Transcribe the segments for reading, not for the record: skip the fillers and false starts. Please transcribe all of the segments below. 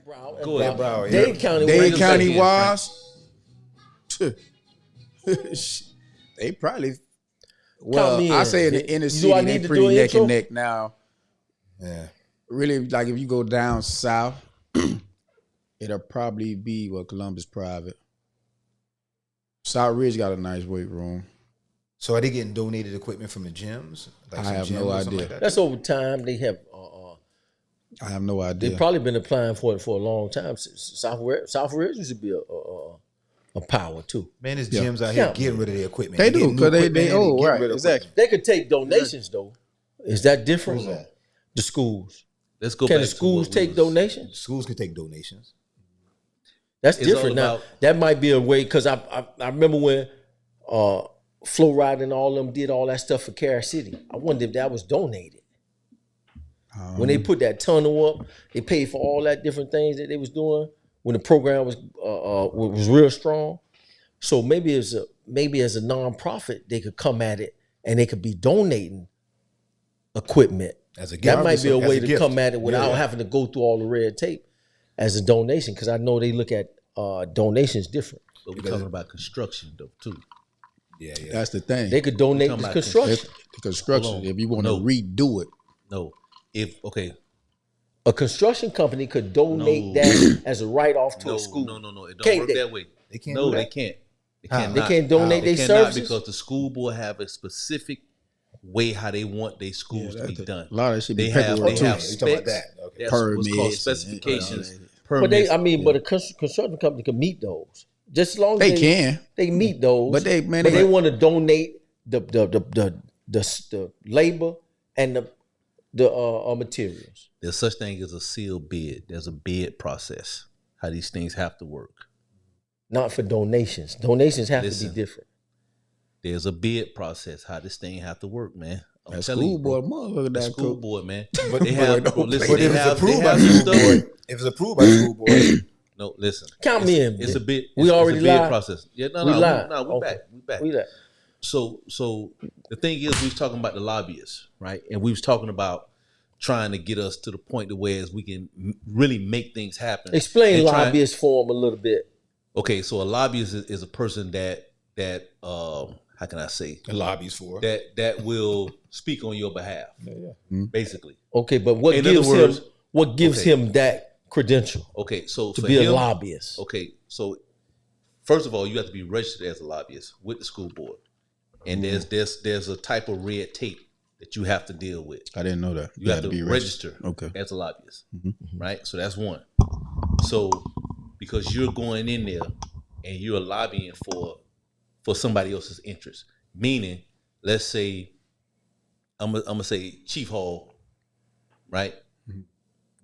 Go ahead, Broward. Dade County. Dade County was. They probably. Well, I say in the inner city, they pretty neck and neck now. Yeah. Really, like if you go down south, it'll probably be Columbus private. South Ridge got a nice weight room. So are they getting donated equipment from the gyms? Like I have no idea. Like that's over time. They have. I have no idea. They've probably been applying for it for a long time. South Ridge used to be a power too. Man, there's gyms out here getting rid of their equipment. They do because they old, right? Exactly. They could take donations though. Is that different? That? The schools. Let's go. Can the schools take donations? Schools can take donations. That's different now. That might be a way because I remember when Flow Ride and all them did all that stuff for Carol City. I wonder if that was donated. When they put that tunnel up, they paid for all that different things that they was doing when the program was real strong. So maybe as a nonprofit, they could come at it and they could be donating equipment. As a gift. That might be a way to come at it without having to go through all the red tape as a donation. Because I know they look at donations different. But we're talking about construction though too. Yeah. That's the thing. They could donate the construction. The construction, if you want to redo it. No. A construction company could donate that as a write-off to a school. No. It don't work that way. They can't. No, do they that? can't. They They cannot. can't donate their services because the school board have a specific way how they want their schools to be done. A lot of that should be They have specs. You talking about that? Okay. That's what's called Permits specifications. But a construction company can meet those. Just as long as they meet those. But they want to donate the labor and the materials. There's such thing as a sealed bid. There's a bid process. How these things have to work. Not for donations. Donations have to be different. There's a bid process. How this thing have to work, man. That school board, motherfucker. The school board, man. But they have. Listen, if it's approved by the school board, if it's approved by the school board, no, listen. Count me in. It's a bid. We already it's a bid lied. process. Yeah, no, we we're okay. back. We back. So the thing is, we was talking about the lobbyists, right? And we was talking about trying to get us to the point to where we can really make things happen. Explain lobbyist form a little bit. Okay, so a lobbyist is a person that how can I say? the lobbies for That will speak on your behalf. Basically. Okay, but what gives him that credential? Okay, so to for be him, a lobbyist. Okay, so first of all, you have to be registered as a lobbyist with the school board. And there's a type of red tape that you have to deal with. I didn't know that. You have to be registered as a lobbyist, right? So that's one. So because you're going in there and you're lobbying for somebody else's interest, meaning, let's say, I'm gonna say Chief Hall, right?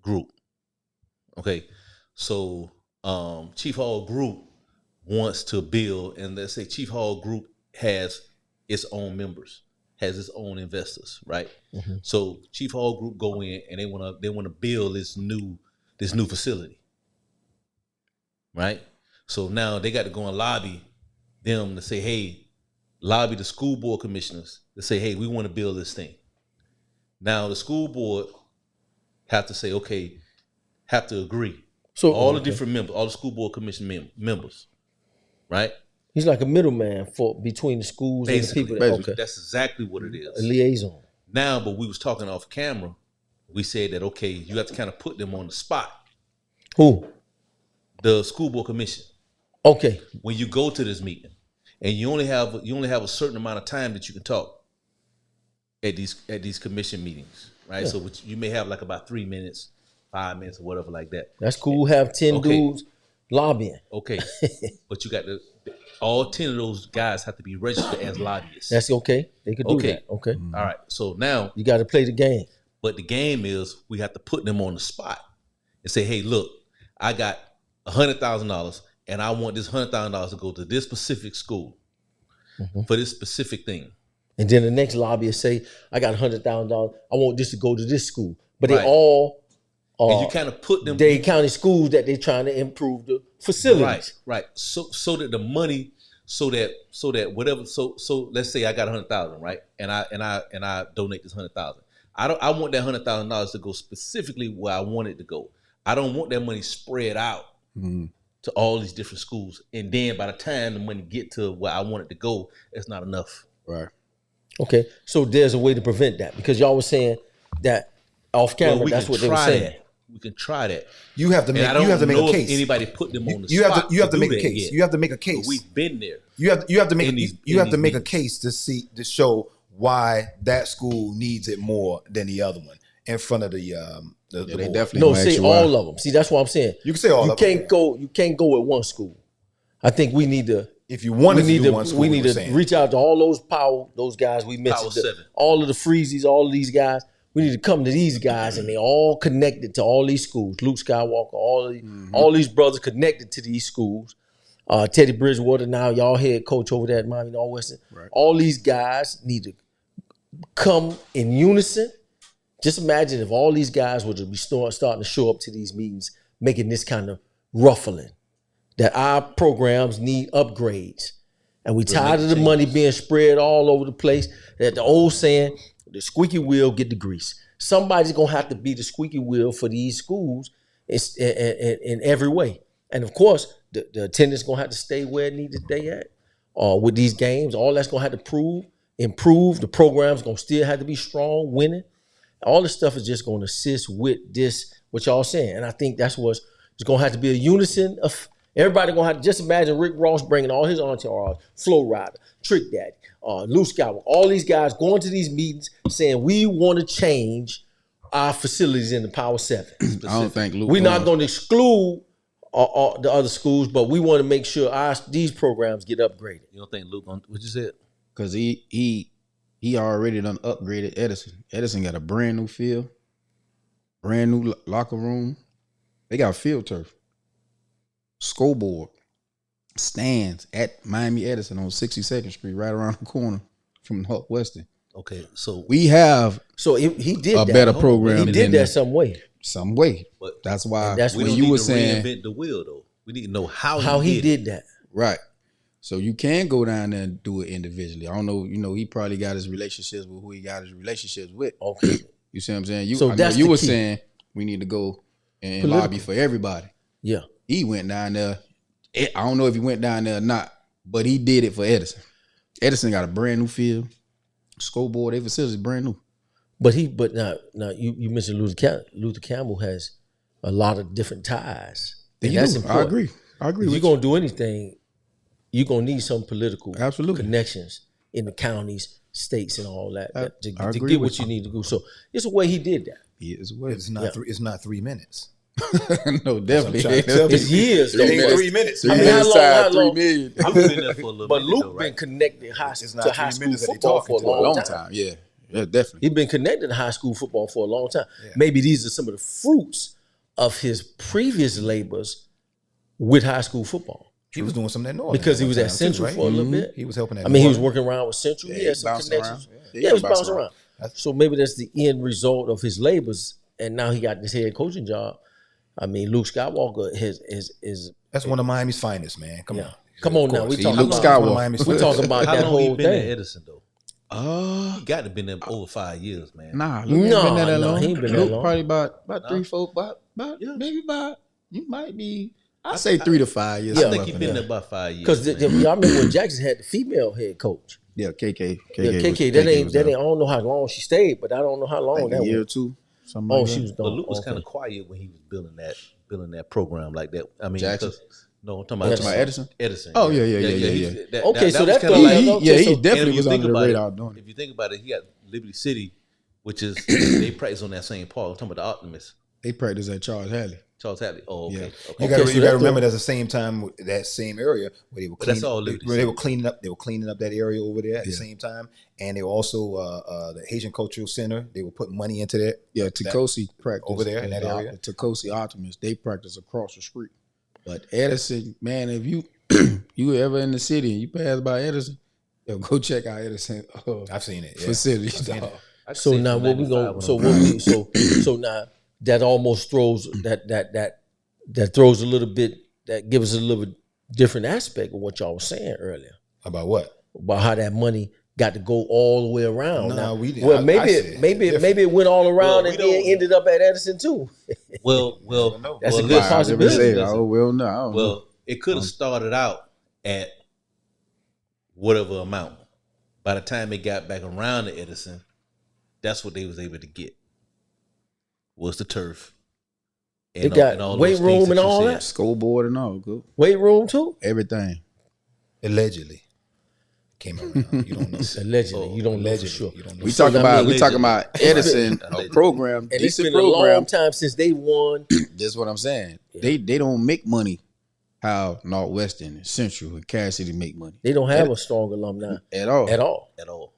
Group. Okay, so Chief Hall Group wants to build, and let's say Chief Hall Group has its own members, has its own investors, right? So Chief Hall Group go in and they want to build this new facility, right? So now they got to go and lobby them to say, hey, lobby the school board commissioners to say, hey, we want to build this thing. Now the school board have to say, okay, have to agree. So all the different members, all the school board commission members, right? He's like a middleman between the schools and the people. That's exactly what it is. A liaison. Now, but we was talking off camera. We said that, okay, you have to kind of put them on the spot. Who? The school board commission. Okay. When you go to this meeting, and you only have a certain amount of time that you can talk at these commission meetings, right? Yeah. So you may have like about 3 minutes, 5 minutes, or whatever like that. That's cool. Have 10 dudes lobbying. Okay, but you got all 10 of those guys have to be registered as lobbyists. That's okay. They could do that. Okay. All right. So now you got to play the game. But the game is we have to put them on the spot and say, hey, look, I got $100,000 and I want this $100,000 to go to this specific school for this specific thing. And then the next lobbyist say, I got $100,000. I want this to go to this school. But they all and you kind of put them Dade County schools that they're trying to improve the facilities. Right. So that the money, so that whatever. So let's say I got $100,000, right? And I donate this $100,000. I want that $100,000 to go specifically where I want it to go. I don't want that money spread out to all these different schools. And then by the time the money get to where I want it to go, it's not enough. Right. Okay. So there's a way to prevent that because y'all was saying that off camera, that's what they were saying. We can try that. You have to make. You have to make a case. Anybody put them on the you spot? You have to make a case. You have to make a case. But we've been there. You have to make a case to show why that school needs it more than the other one in front of the they definitely no, say all of them. See, that's what I'm saying. You can say all of them. You can't go with one school. I think we need to. If you want to do one school, we need to reach out to all those guys we mentioned, all of the Freezies, all of these guys. We need to come to these guys, and they all connected to all these schools. Luke Skywalker, all these brothers connected to these schools. Teddy Bridgewater, now y'all head coach over there at Miami Northwestern. Right. All these guys need to come in unison. Just imagine if all these guys were to be starting to show up to these meetings, making this kind of ruffling, that our programs need upgrades. And we tired of the money being spread all over the place. That the old saying, the squeaky wheel get the grease. Somebody's going to have to be the squeaky wheel for these schools in every way. And of course, the attendance going to have to stay where it needs to stay at with these games. All that's going to have to improve. The program's going to still have to be strong, winning. All this stuff is just going to assist with this, what y'all saying. And I think that's what's going to have to be a unison of everybody going to have to just imagine Rick Ross bringing all his entourage, Flow Rider, Trick Daddy, Luke Skywalker, all these guys going to these meetings saying we want to change our facilities in the Power 7. I don't think Luke. We're not going to exclude the other schools, but we want to make sure these programs get upgraded. You don't think Luke on what you said? Because he already done upgraded Edison. Edison got a brand new field, brand new locker room. They got field turf, scoreboard, stands at Miami Edison on 62nd Street, right around the corner from Northwestern. Okay, so we have he did a better program. He did that some way. But that's why when you were saying reinvent the wheel, though, we need to know how he did that. Right. So you can go down there and do it individually. I don't know. You know, he probably got his relationships with who he got his relationships with. Okay. You see what I'm saying? You were saying we need to go and lobby for everybody. Yeah. He went down there. I don't know if he went down there or not, but he did it for Edison. Edison got a brand new field, scoreboard. Their facility brand new. But now you mentioned Luther Campbell has a lot of different ties. And that's important. I agree. If you're gonna do anything, you're gonna need some political connections in the counties, states, and all that to get what you need to do. So it's a way he did that. It's not 3 minutes. No, definitely. It's years. It ain't 3 minutes. How long? 3 million. I've been there for a little But bit. Luke been connected to high school football for a long time. Yeah, definitely. He's been connected to high school football for a long time. Yeah. Maybe these are some of the fruits of his previous labors with high school football. He was doing something at North because he was at Central for a little bit. He was helping. He was working around with Central. He had some connections. He was bouncing around. So maybe that's the end result of his labors, and now he got this head coaching job. Luke Skywalker is that's one of Miami's finest, man. Come on now. We talking about Skywalker. We talking about that whole thing. Been at Edison though? He got to have been there over 5 years, man. Luke ain't been there that long. He ain't been there long. Probably about 3, 4, maybe about. You might be. I say 3 to 5 years. I think he's been there about 5 years. Because y'all remember when Jackson had the female head coach. Yeah, KK. That ain't. I don't know how long she stayed, but I don't know how long that was. A year or two. She was gone. But Luke was kind of quiet when he was building that program like that. Jackson? No, I'm talking about Edison. Edison. Oh yeah. So that's he definitely was under the radar doing it. If you think about it, he got Liberty City, which is they practice on that same park. I'm talking about the Optimists. They practice at Charles Hadley. Oh, okay. Yeah. You got to remember that's the same time, that same area where they were cleaning. That's all Liberty. They were cleaning up. They were cleaning up that area over there at the same time, and they were also the Haitian Cultural Center. They were putting money into that. Yeah, Tacosi practice over there in that area. The Tacosi Optimists, they practice across the street. But Edison, man, if you you ever in the city and you pass by Edison, go check out Edison. I've seen it. Facilities. So now what we going? So now that almost throws that throws a little bit, that gives us a little different aspect of what y'all was saying earlier. About what? About how that money got to go all the way around. No, now, we didn't. well, maybe it went all around and then ended up at Edison too. Well, that's a good possibility. Well, it could have started out at whatever amount. By the time it got back around to Edison, that's what they was able to get. Was the turf. They got weight room and all that. Scoreboard and all. Good. Weight room too? Everything. Allegedly. Came around. You don't know. Allegedly. You don't know for sure. We talking about Edison, a program. And it's been a long time since they won. That's what I'm saying. Yeah. They don't make money how Northwestern and Central and Cass City make money. They don't have a strong alumni. At all.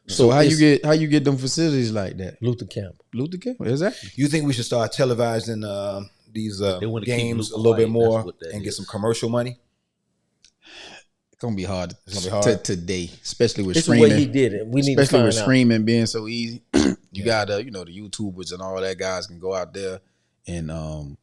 So how you get them facilities like that? Luther Campbell, exactly. You think we should start televising these games a little bit more and get some commercial money? It's gonna be hard. Today, especially with it's streaming. The way he did it. We need especially to with find streaming being so easy. You got the YouTubers and all that guys can go out there and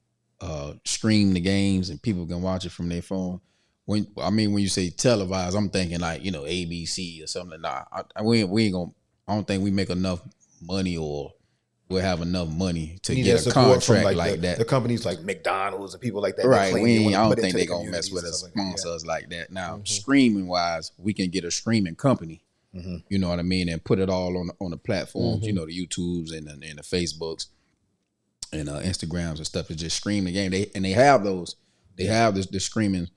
stream the games and people can watch it from their phone. When you say televised, I'm thinking like ABC or something. Nah, we ain't gonna. I don't think we make enough money or we'll have enough money to get a contract like that. The companies like McDonald's and people like that. Right. I don't think they're gonna mess with us, sponsor us like that. Now, streaming wise, we can get a streaming company. Mm-hmm. You know what I mean, and put it all on the platforms. Mm-hmm. The YouTubes and the Facebooks and Instagrams and stuff to just stream the game. They have those. They have the streaming.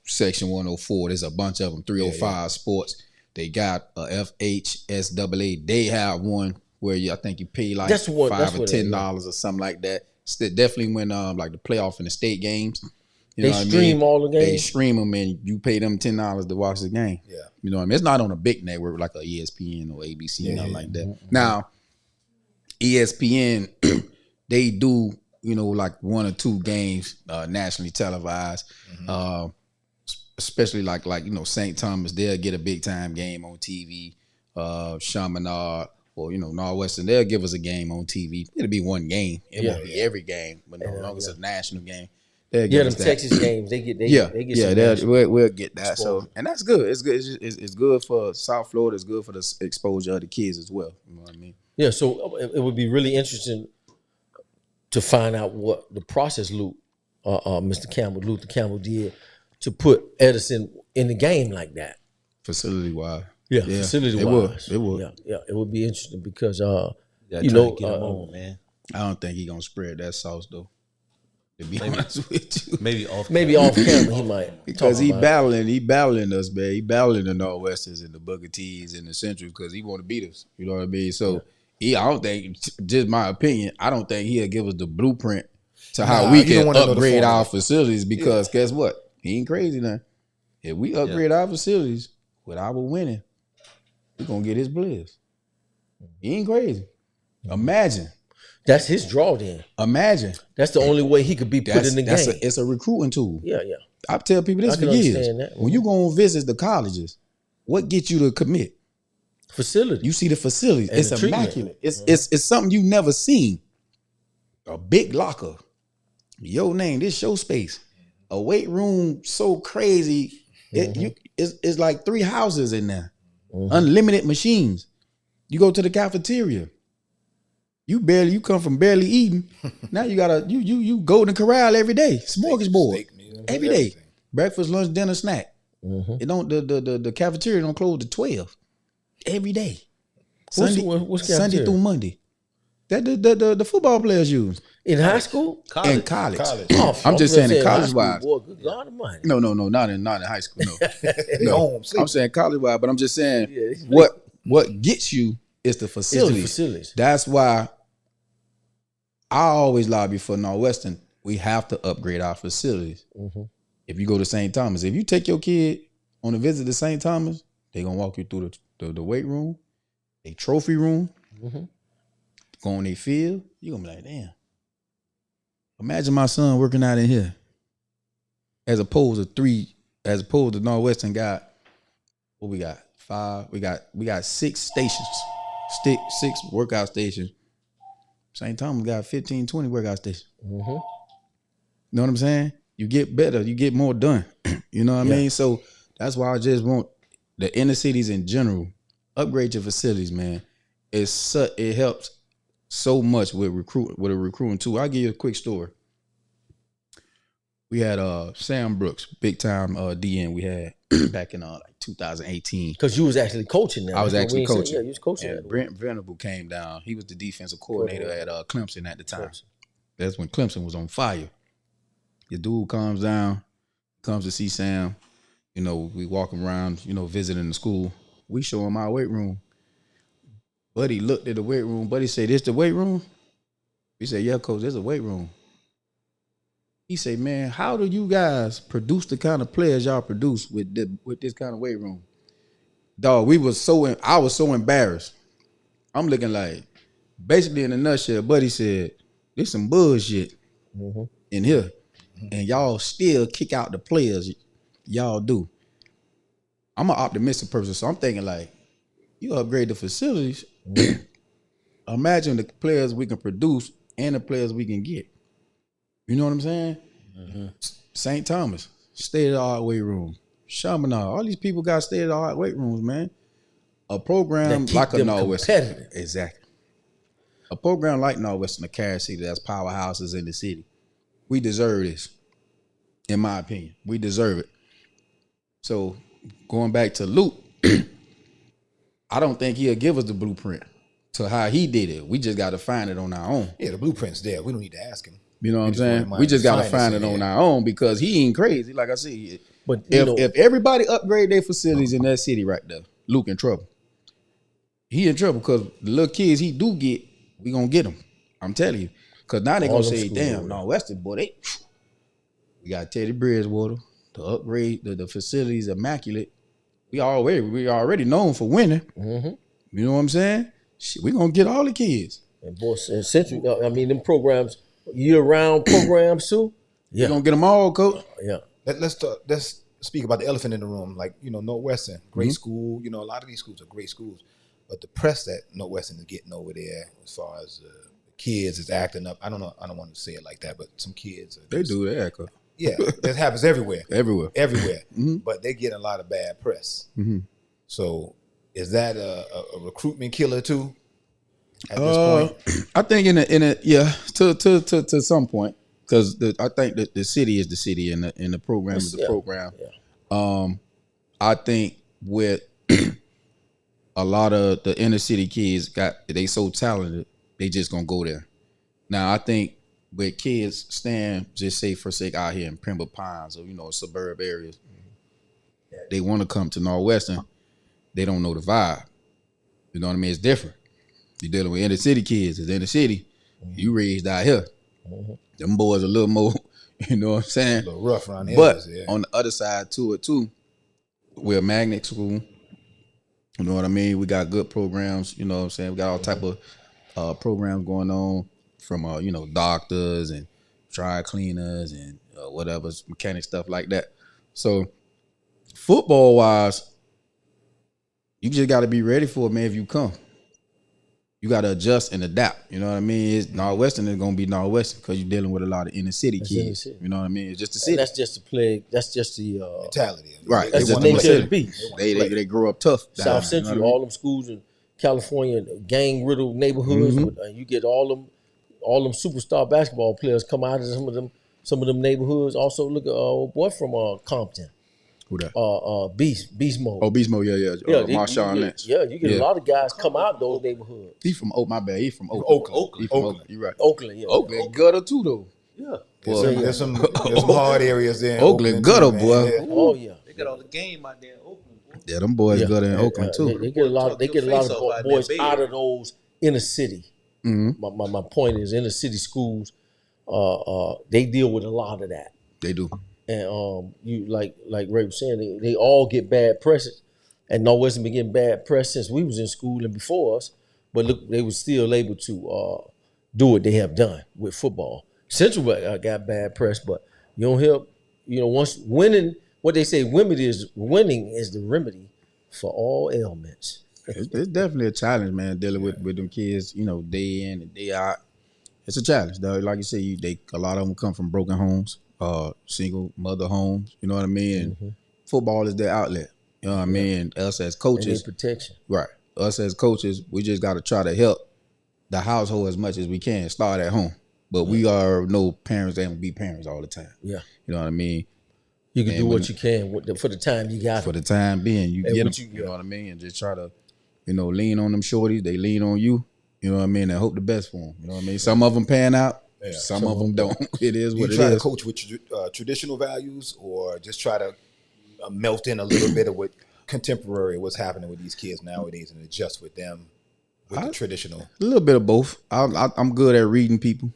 Section 104. There's a bunch of them. 305 Sports. They got FHSAA. They have one where I think you pay like $5 or $10 or something like that. Definitely when like the playoff and the state games. They stream all the games. They stream them and you pay them $10 to watch the game. Yeah, you know what I mean. It's not on a big network like a ESPN or ABC or nothing like that. Mm-hmm. Now, ESPN they do. Like one or two games nationally televised, especially like St. Thomas, they'll get a big time game on TV. Chaminade or Northwestern, they'll give us a game on TV. It'll be one game. It won't be every game, but as long as it's a national game, they'll give us that. Texas games, they get we'll get that. So and that's good. It's good. It's good for South Florida. It's good for the exposure of the kids as well. You know what I mean? Yeah. So it would be really interesting to find out what the process Luther Campbell did to put Edison in the game like that. Facility wise. Yeah, facility wise. It would. Yeah, it would be interesting because get him on, man. I don't think he's gonna spread that sauce though. To be honest with you. Maybe off camera he might. Because he battling us, man. He battling the Northwesterns and the Booker T's and the Centrals because he wanna beat us. You know what I mean? So I don't think, just my opinion, I don't think he'll give us the blueprint to how we can upgrade our facilities because guess what? He ain't crazy now. If we upgrade our facilities with our winning, we're going to get his bliss. He ain't crazy. Imagine. That's his draw then. Imagine. That's the only way he could be put in the game. It's a recruiting tool. Yeah. I tell people this for years. When you go and visit the colleges, what gets you to commit? Facility. You see the facilities. And it's immaculate. It's something you never seen. A big locker. Your name, this show space. A weight room so crazy. It's like 3 houses in there. Unlimited machines. You go to the cafeteria. You come from barely eating. Now you gotta you Golden Corral every day. Smorgasbord. Every day. Everything. Breakfast, lunch, dinner, snack. It don't the cafeteria don't close to 12. Every day. Sunday through Monday. That the football players use. In high school? In college. Oh, I'm just saying in college wise. Good God Almighty. No, not in high school. No. I'm saying college wise, but I'm just saying what gets you is the facilities. That's why I always lobby for Northwestern. We have to upgrade our facilities. If you go to St. Thomas, if you take your kid on a visit to St. Thomas, they're gonna walk you through the weight room, a trophy room, go on their field. You're gonna be like, damn. Imagine my son working out in here. As opposed to Northwestern got what we got? 5. We got 6 stations. 6 workout stations. St. Thomas got 15, 20 workout stations. You know what I'm saying? You get better, you get more done. You know what I mean? So that's why I just want the inner cities in general, upgrade your facilities, man. It helps so much with recruiting too. I'll give you a quick story. We had Sam Brooks, big time DN we had back in like 2018. Because you was actually coaching that. I was actually coaching. Yeah, you was coaching and that. Brent Venable came down. He was the defensive coordinator at Clemson at the time. That's when Clemson was on fire. The dude comes down, comes to see Sam. You know, we walk around, you know, visiting the school. We show him our weight room. Buddy looked at the weight room. Buddy said, "This the weight room?" We said, "Yeah, coach, there's a weight room." He said, "Man, how do you guys produce the kind of players y'all produce with this kind of weight room?" Dog, I was so embarrassed. I'm looking like, basically in a nutshell, Buddy said, "There's some bullshit in here, and y'all still kick out the players y'all do." I'm an optimistic person, so I'm thinking like, you upgrade the facilities. Imagine the players we can produce and the players we can get. You know what I'm saying? St. Thomas, state-of-the-art weight room. Chaminade, all these people got state-of-the-art weight rooms, man. A program like a Northwestern. Exactly. A program like Northwestern, a Carrier City, that's powerhouses in the city. We deserve this, in my opinion. We deserve it. So, going back to Luke, I don't think he'll give us the blueprint to how he did it. We just got to find it on our own. Yeah, the blueprint's there. We don't need to ask him. You know what I'm saying? We just got to find it on our own because he ain't crazy. Like I said, but if everybody upgrade their facilities in that city right there, Luke in trouble. He in trouble because the little kids he do get, we going to get them. I'm telling you. Because now they going to say, damn, Northwestern, boy, we got Teddy Bridgewater to upgrade the facilities immaculate. We already known for winning. You know what I'm saying? Shit, we gonna get all the kids. And boy, Central, I mean, them programs, year-round programs too. Yeah, we gonna get them all, coach. Yeah. Let's speak about the elephant in the room. Like, you know, Northwestern, great school. You know, a lot of these schools are great schools, but the press that Northwestern is getting over there, as far as the kids is acting up. I don't know. I don't want to say it like that, but some kids they do that. Yeah, that happens everywhere. Everywhere. But they get a lot of bad press. So is that a recruitment killer too? At this point, I think in a yeah, to some point, because I think that the city is the city and the program is the program. Yeah. I think with a lot of the inner city kids they so talented, they just gonna go there. Now I think with kids staying, just say for sake out here in Pembroke Pines or, you know, suburb areas, they want to come to Northwestern. They don't know the vibe. You know what I mean? It's different. You're dealing with inner city kids. It's inner city. You raised out here. Them boys a little more, you know what I'm saying? A little rough around here. But on the other side to it too, we're a magnet school. You know what I mean? We got good programs. You know what I'm saying? We got all type of programs going on. From you know, doctors and dry cleaners and whatever, mechanic stuff like that. So football wise, you just got to be ready for it, man. If you come, you got to adjust and adapt. You know what I mean? Northwestern is gonna be Northwestern because you're dealing with a lot of inner city kids. You know what I mean? It's just the city. And that's just the play. That's just the mentality. Right. That's the nature of the beast. They grow up tough. South Central, you know all them schools in California, gang riddled neighborhoods. You get all them superstar basketball players come out of some of them neighborhoods. Also, look at old boy from Compton. Who that? Beast Mode. Oh, Beast Mode, yeah. Marshawn Lynch. Yeah, you get a lot of guys come out those neighborhoods. He's from my bad. He's from Oakland. Oakland. You're right. Oakland, yeah. Oakland gutter too, though. Yeah. There's some hard areas there. Oakland gutter, boy. Yeah. Oh yeah. They got all the game out there in Oakland. Yeah, them boys gutter in Oakland too. They get a lot of boys out of those inner city. My point is, inner city schools, they deal with a lot of that. They do. And you like Ray was saying, they all get bad press, and Northwestern been getting bad press since we was in school and before us. But look, they were still able to do what they have done with football. Central got bad press, but you don't hear, you know, once winning, what they say, winning is the remedy for all ailments. It's definitely a challenge, man, dealing with them kids, you know, day in and day out. It's a challenge, though. Like you say, a lot of them come from broken homes, single mother homes, you know what I mean? And football is their outlet. You know what I mean? Us as coaches, protection. Right. Us as coaches, we just got to try to help the household as much as we can. Start at home, but we are no parents that will be parents all the time. Yeah, you know what I mean. You can do what you can for the time you got. For the time being, you get them. You know what I mean, and just try to, lean on them shorties. They lean on you. You know what I mean, and hope the best for them. You know what I mean. Some of them pan out. Yeah, some of them don't. It is what it is. You try to coach with traditional values, or just try to melt in a little bit of what contemporary, what's happening with these kids nowadays, and adjust with them with the traditional. A little bit of both. I'm good at reading people,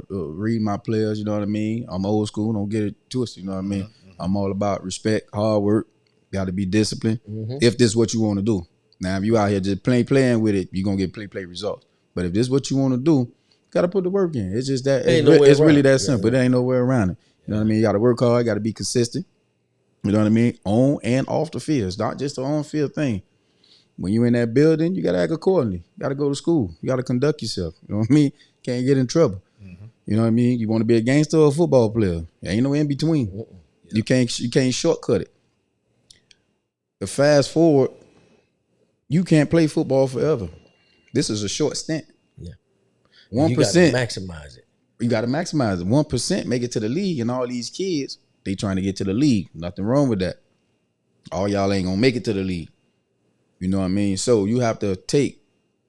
reading my players. You know what I mean. I'm old school. Don't get it twisted. You know what I mean. Mm-hmm. I'm all about respect, hard work. Got to be disciplined. Mm-hmm. If this is what you want to do. Now, if you out here just playing with it, you're gonna get play results. But if this is what you want to do, you got to put the work in. It's just that it's really that simple. There ain't nowhere around it. You know what I mean. You got to work hard. Got to be consistent. You know what I mean? On and off the field. It's not just an on-field thing. When you in that building, you got to act accordingly. You got to go to school. You got to conduct yourself. You know what I mean? Can't get in trouble. Mm-hmm. You know what I mean? You want to be a gangster or a football player. There ain't no in between. Yeah. You can't shortcut it. The fast forward, you can't play football forever. This is a short stint. Yeah. 1%. You got to maximize it. You got to maximize it. 1% make it to the league, and all these kids, they trying to get to the league. Nothing wrong with that. All y'all ain't gonna make it to the league. You know what I mean? So you have to take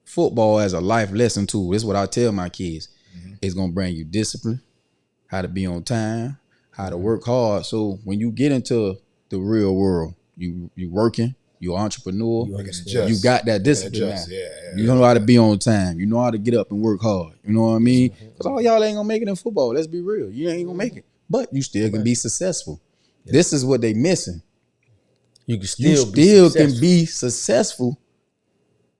football as a life lesson tool. This is what I tell my kids. Mm-hmm. It's gonna bring you discipline, how to be on time, how to work hard. So when you get into the real world, you working, you're an entrepreneur, you got that discipline now. You know how to be on time. You know how to get up and work hard. You know what I mean? Because all y'all ain't gonna make it in football. Let's be real. You ain't gonna make it. But you still can be successful. Yeah. This is what they missing. You can still be successful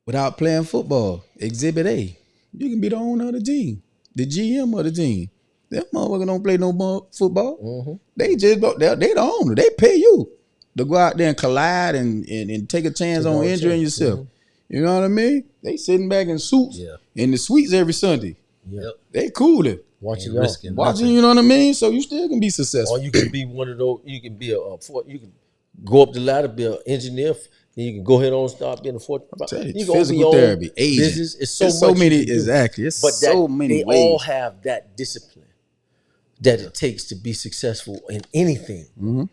without playing football. Exhibit A. You can be the owner of the team, the GM of the team. That motherfucker don't play no more football. Mm-hmm. They the owner. They pay you to go out there and collide and take a chance on injuring yourself. Mm-hmm. You know what I mean? They sitting back in suits in the suites every Sunday. Yep. They cooling. Watching, you know what I mean? So you still can be successful. Or you can be one of those, you can be you can go up the ladder, be an engineer, then you can go ahead on and start being a fortitude. You can physical therapy, business. It's so many, exactly. It's but so many ways. They all have that discipline that it takes to be successful in anything. Mm-hmm.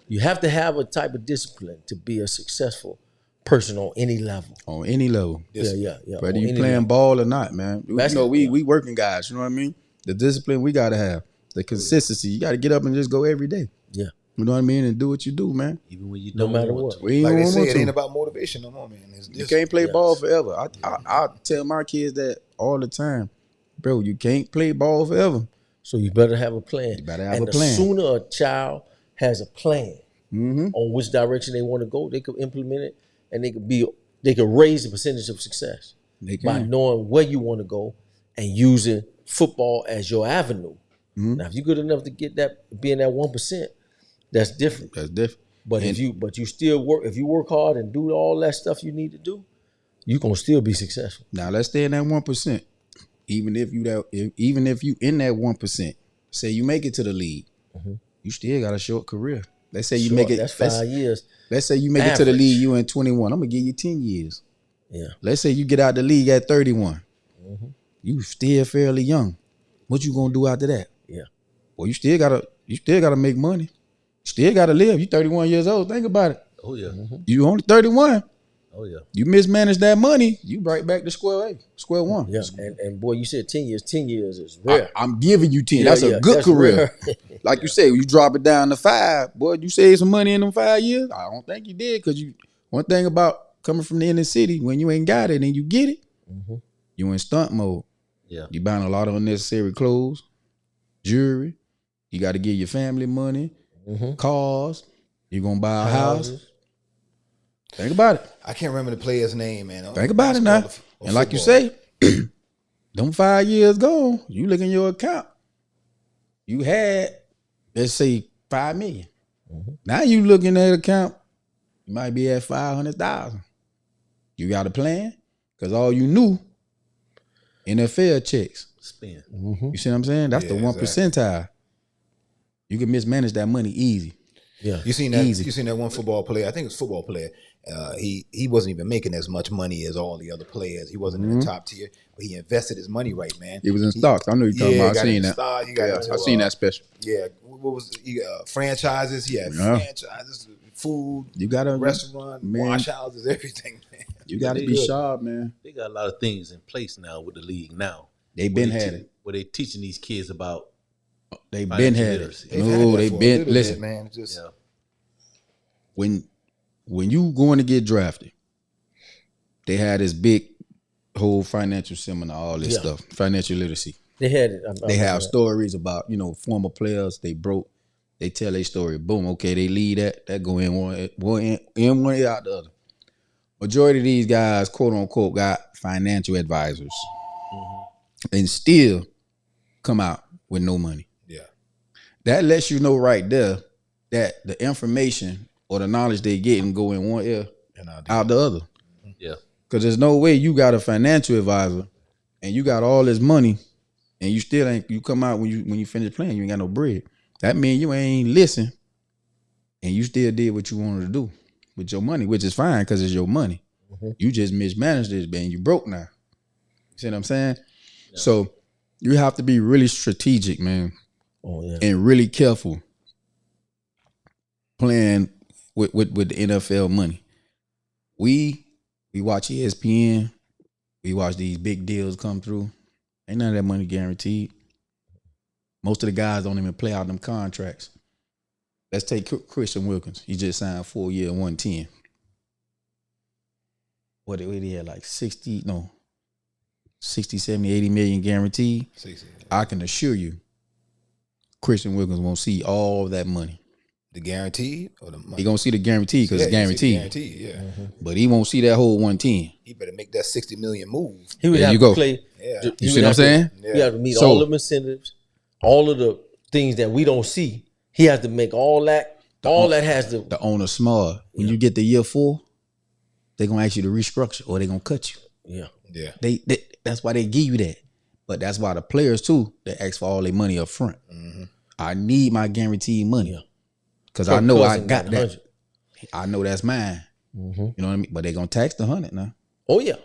You have to have a type of discipline to be a successful person on any level. On any level. Yeah. Whether you playing ball or not, man. We working guys, you know what I mean? The discipline we got to have. The consistency. You got to get up and just go every day. Yeah. You know what I mean? And do what you do, man. Even when you don't matter what. Like they say, it ain't about motivation no more, man. You can't play ball forever. I tell my kids that all the time. Bro, you can't play ball forever. So you better have a plan. You better have a plan. And the sooner a child has a plan on which direction they want to go, they could implement it, and they could raise the percentage of success by knowing where you want to go and using football as your avenue. Mm-hmm. Now, if you're good enough to get that, being that 1%, that's different. But if you still work, if you work hard and do all that stuff you need to do, you're gonna still be successful. Now let's stay in that 1%. Even if you in that 1%, say you make it to the league, you still got a short career. Let's say you make it. That's 5 years. Let's say you make it to the league. You in 21. I'm gonna give you 10 years. Yeah. Let's say you get out the league at 31. Mm-hmm. You still fairly young. What you gonna do after that? Yeah. Well, you still gotta make money. You still gotta live. You 31 years old. Think about it. Oh yeah. Mm-hmm. You only 31. Oh yeah. You mismanage that money, you right back to square one. Yeah. And boy, you said 10 years. 10 years is rare. I'm giving you 10. That's a good career. Like you say, you drop it down to 5. Boy, you save some money in them 5 years. I don't think you did, because one thing about coming from the inner city, when you ain't got it and you get it, you in stunt mode. Yeah. You buying a lot of unnecessary clothes, jewelry. You got to give your family money, cars. You gonna buy a house. Think about it. I can't remember the player's name, man. Think about it now. And like you say, them 5 years gone, you look in your account. You had, let's say, $5 million. Now you look in that account, you might be at 500,000. You got a plan? Because all you knew, NFL checks. Spend. You see what I'm saying? That's the 1 percentile. You can mismanage that money easy. Yeah, You seen that? Easy. You seen that one football player? I think it was a football player. He wasn't even making as much money as all the other players. He wasn't in the top tier, but he invested his money right, man. He was in stocks. I know you're talking about. I seen that. I seen that special. Yeah, what was franchises? He had franchises, food. You gotta restaurant, wash houses, everything. Man. You got to be sharp, man. They got a lot of things in place now with the league now. They've been had it. Where they teaching these kids about. They've been had it. No, they've been. Listen, man. Just when you going to get drafted, they had this big whole financial seminar, all this stuff, financial literacy. They had it. They have stories about, former players. They broke. They tell their story. Boom. Okay, they lead that go in one out the other. Majority of these guys, quote unquote, got financial advisors, and still come out with no money. Yeah, that lets you know right there that the information or the knowledge they getting go in one ear and out the other. Yeah, because there's no way you got a financial advisor and you got all this money and you still ain't. You come out when you finish playing, you ain't got no bread. That means you ain't listen, and you still did what you wanted to do with your money, which is fine because it's your money. You just mismanaged this, man. You broke now. You see what I'm saying? Yeah. So you have to be really strategic, man, and really careful playing with the NFL money. We watch ESPN. We watch these big deals come through. Ain't none of that money guaranteed. Most of the guys don't even play out them contracts. Let's take Christian Wilkins. He just signed 4 year, 110. What he had like 60, 70, 80 million guaranteed. 60. I can assure you, Christian Wilkins won't see all that money. The guaranteed or the money? He gonna see the guaranteed because it's guaranteed. Guaranteed, yeah. But he won't see that whole 110. He better make that 60 million move. He would have to play. Yeah. You see what I'm saying? He have to meet all the incentives, all of the things that we don't see. He has to make all that. That has to. The owner smart. When you get to year 4, they're gonna ask you to restructure or they're gonna cut you. Yeah. They that's why they give you that. But that's why the players too, they ask for all their money up front. I need my guaranteed money. Because I know I got that. I know that's mine. You know what I mean? But they're gonna tax the 100 now. Oh yeah.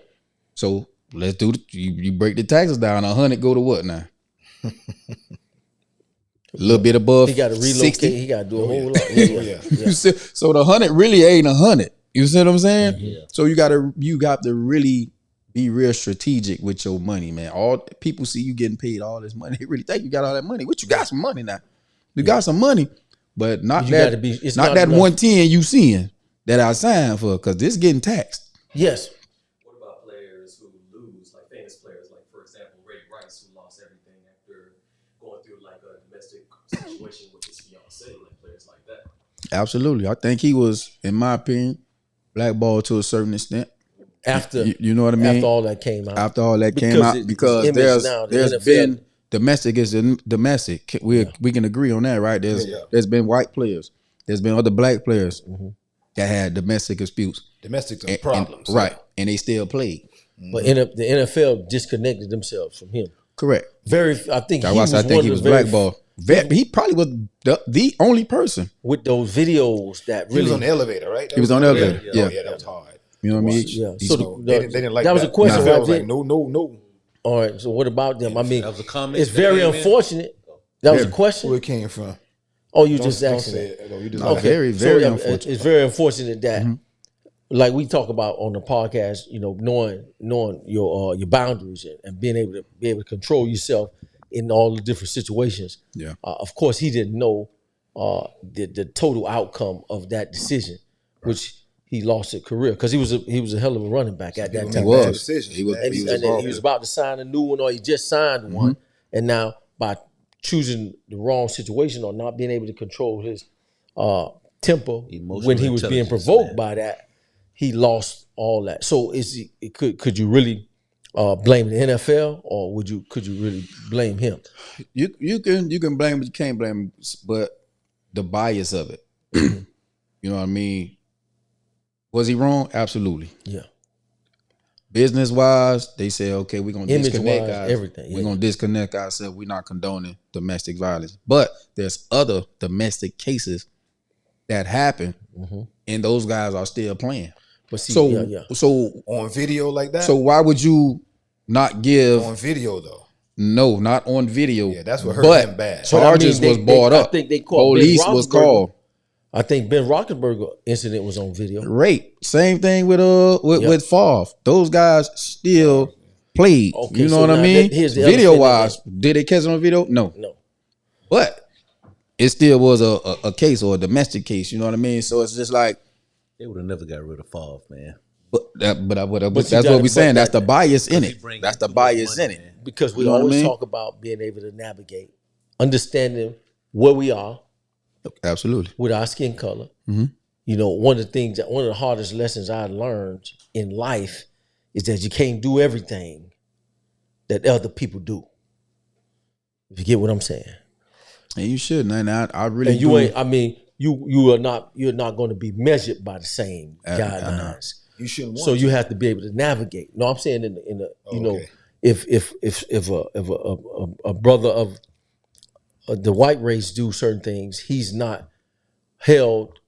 So let's do you break the taxes down. 100 go to what now? A little bit above. He got to relocate. 60. He got to do a whole lot. So the 100 really ain't 100. You see what I'm saying? Yeah. So you got to really be real strategic with your money, man. All people see you getting paid all this money. They really think you got all that money. What you got some money now? You got some money, but not that. Not that 110 you seeing that I signed for, because this getting taxed. Yes. What about players who lose, like famous players, like for example Ray Rice, who lost everything after going through like a domestic situation with his fiancée, like players like that? Absolutely, I think he was, in my opinion, blackballed to a certain extent. After you know what I mean? After all that came out. After all that came out, because there's been domestic is domestic. We can agree on that, right? There's been white players. There's been other black players that had domestic disputes. Domestic problems. Right. And they still played. But the NFL disconnected themselves from him. Correct. I think he was blackballed. He probably was the only person with those videos that really. He was on the elevator, right? He was on the elevator. Yeah, that was hard. You know what I mean? Yeah. So they didn't like that. That was a question. I was like, no. All right. So what about them? I mean, that was a comment. It's very unfortunate. That was a question. Where it came from? Oh, you just asking it. No, you just okay. Very, very unfortunate. It's very unfortunate that, like we talk about on the podcast, knowing your boundaries and being able to control yourself in all the different situations. Yeah. Of course, he didn't know the total outcome of that decision, which he lost his career, because he was a hell of a running back at that time. He was about to sign a new one, or he just signed one, and now by choosing the wrong situation or not being able to control his temper when he was being provoked by that, he lost all that. So could you really blame the NFL, or could you really blame him? You can blame, but you can't blame him. But the bias of it, you know what I mean? Was he wrong? Absolutely. Yeah. Business wise, they say, okay, we're gonna disconnect everything. Yeah. We're gonna disconnect ourselves. We're not condoning domestic violence, but there's other domestic cases that happened, and those guys are still playing. But see, so on video like that. So why would you not give on video though? No, not on video. Yeah, that's what hurt him bad. Charges was brought up. I think they called police was called. I think Ben Roethlisberger incident was on video. Rape. Same thing with Favre. Those guys still played. Okay, you know what I mean? Video wise, did they catch it on video? No. But it still was a case or a domestic case. You know what I mean? So it's just like they would have never got rid of Favre, man. But that's what we're saying. That's the bias in it. That's the bias in it. Because we always talk about being able to navigate, understanding where we are. Absolutely. With our skin color. Mm-hmm. You know, one of the hardest lessons I learned in life is that you can't do everything that other people do. If you get what I'm saying. And you shouldn't. And I really and you ain't, I mean, you're not going to be measured by the same guidelines. You shouldn't want so you have to be able to navigate. No, I'm saying in the you know, if a brother of the white race do certain things, he's not held.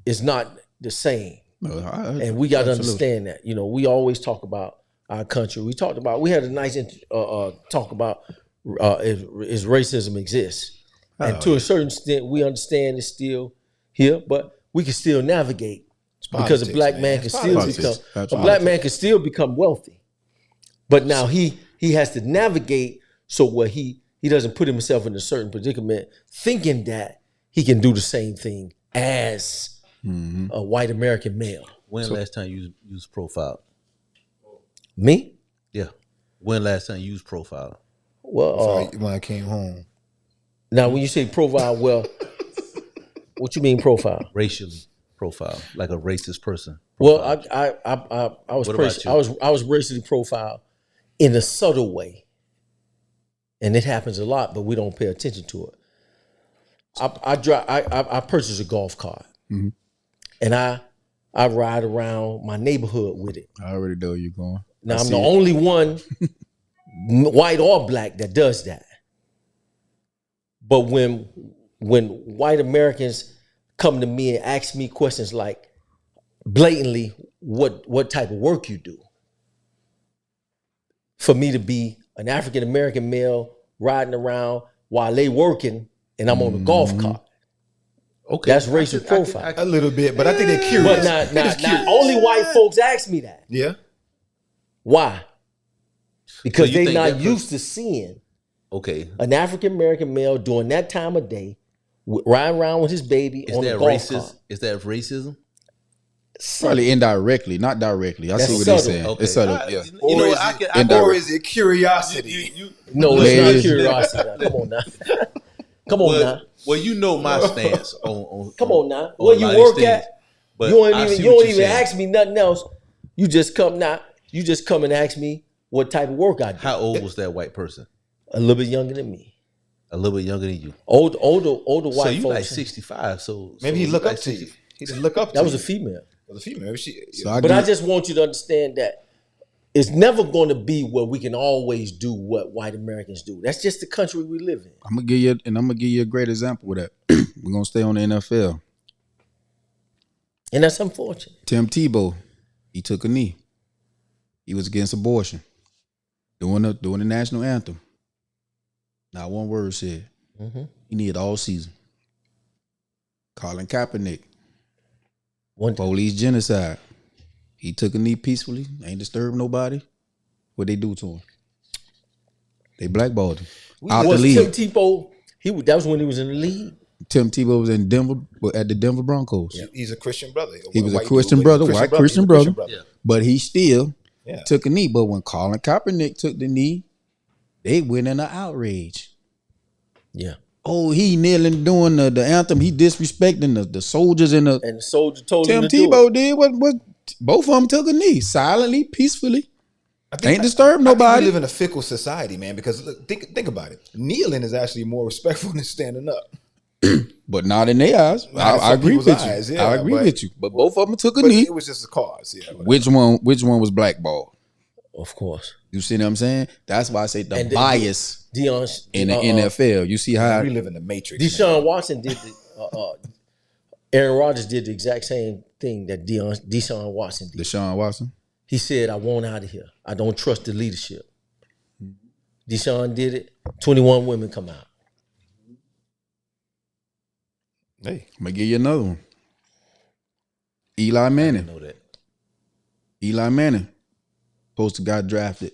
It's not the same, and we got to understand that. You know, we always talk about our country. We had a nice talk about if racism exists, and to a certain extent, we understand it's still here, but we can still navigate. Because a black man can still become wealthy, but now he has to navigate so where he doesn't put himself in a certain predicament, thinking that he can do the same thing as a white American male. When last time you used profile? Me? Yeah. When last time you used profile? Well, when I came home. Now, when you say profile, well, what you mean profile? Racially. Profile, like a racist person. Profile. Well, I was racially profiled in a subtle way, and it happens a lot, but we don't pay attention to it. I purchased a golf cart, and I ride around my neighborhood with it. I already know where you're going. Now I'm the only one, white or black, that does that. But when white Americans come to me and ask me questions like blatantly what type of work you do, for me to be an African American male riding around while they working and I'm on a golf cart. Okay, that's racial profile. A little bit, but I think they're curious. But not only white folks ask me that. Yeah. Why? Because they're not used to seeing an African American male during that time of day riding around with his baby on a golf cart. Is that racism? Probably indirectly, not directly. I see what they're saying. Okay. It's subtle, yeah. You know, or is it curiosity? No, it's not curiosity. Come on now. Come on now. Well, you know my stance on come on now. Where you work at, you don't even ask me nothing else. You just come and ask me what type of work I do. How old was that white person? A little bit younger than me. A little bit younger than you. Older white folks. So you like 65. So maybe he look up to you. He just look up to you. That was a female. It was a female. But I just want you to understand that it's never going to be where we can always do what white Americans do. That's just the country we live in. I'm gonna give you a great example with that. We're gonna stay on the NFL. And that's unfortunate. Tim Tebow, he took a knee. He was against abortion. Doing the national anthem. Not one word said. He needed all season. Colin Kaepernick. Police genocide. He took a knee peacefully. Ain't disturbed nobody. What they do to him? They blackballed him. Out the league. Tim Tebow, that was when he was in the league. Tim Tebow was in Denver at the Denver Broncos. Yeah. He's a Christian brother. He was a Christian brother, white Christian brother. Yeah. But he still took a knee. But when Colin Kaepernick took the knee, they went in an outrage. Yeah. Oh, he kneeling doing the anthem. He disrespecting the soldiers and the soldier told him to do it. Tim Tebow did what both of them took a knee silently, peacefully. Ain't disturbed nobody. I think we live in a fickle society, man. Because look, think about it. Kneeling is actually more respectful than standing up. But not in their eyes. I agree with you. Yeah, I agree with you. But both of them took a knee. It was just a cause. Yeah. Which one was blackballed? Of course. You see what I'm saying? That's why I say the bias in the NFL. You see how we live in the matrix. Deshaun Watson did Aaron Rodgers did the exact same thing that Deshaun Watson did. Deshaun Watson? He said, I want out of here. I don't trust the leadership. Deshaun did it. 21 women come out. Hey, I'm going to give you another one. Eli Manning. I know that. Eli Manning supposed to got drafted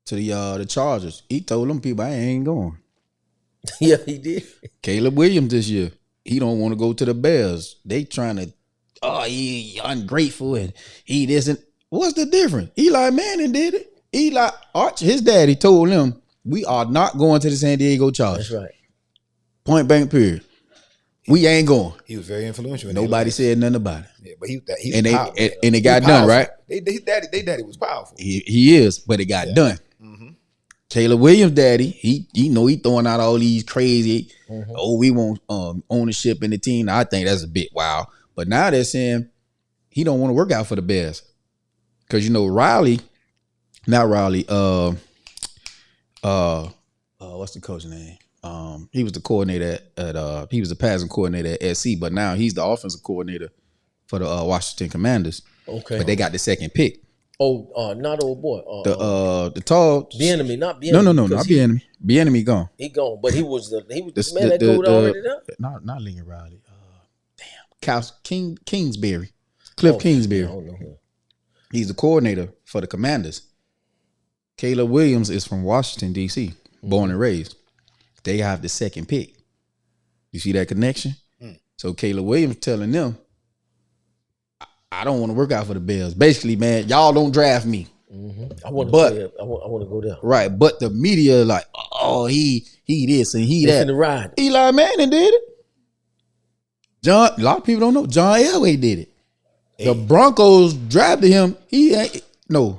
to the Chargers. He told them people, I ain't going. Yeah, he did. Caleb Williams this year, he don't want to go to the Bears. They trying to, he ungrateful and he isn't. What's the difference? Eli Manning did it. His daddy told him, we are not going to the San Diego Chargers. That's right. Point blank period. We ain't going. He was very influential. Nobody said nothing about it. Yeah, but he and powerful. It got done, right? They daddy was powerful. He is, but it got done. Mm-hmm. Caleb Williams' daddy, he throwing out all these crazy, we want ownership in the team. I think that's a bit wild. But now they're saying he don't want to work out for the Bears. Because what's the coach's name? He was the coordinator he was the passing coordinator at SC, but now he's the offensive coordinator for the Washington Commanders. Okay. But they got the second pick. Not old boy. The tall Bieniemy, not Bieniemy. No, not Bieniemy. Bieniemy gone. He gone, but he was the man that dude already there. Not Lincoln Riley. Kingsbury. Cliff Kingsbury. I don't know him. He's the coordinator for the Commanders. Caleb Williams is from Washington, D.C., born and raised. They have the second pick. You see that connection? So Caleb Williams telling them, I don't want to work out for the Bears. Basically, man, y'all don't draft me. I want to go there. Right, but the media like, he this and he that. In the ride. Eli Manning did it. A lot of people don't know. John Elway did it. The Broncos drafted him.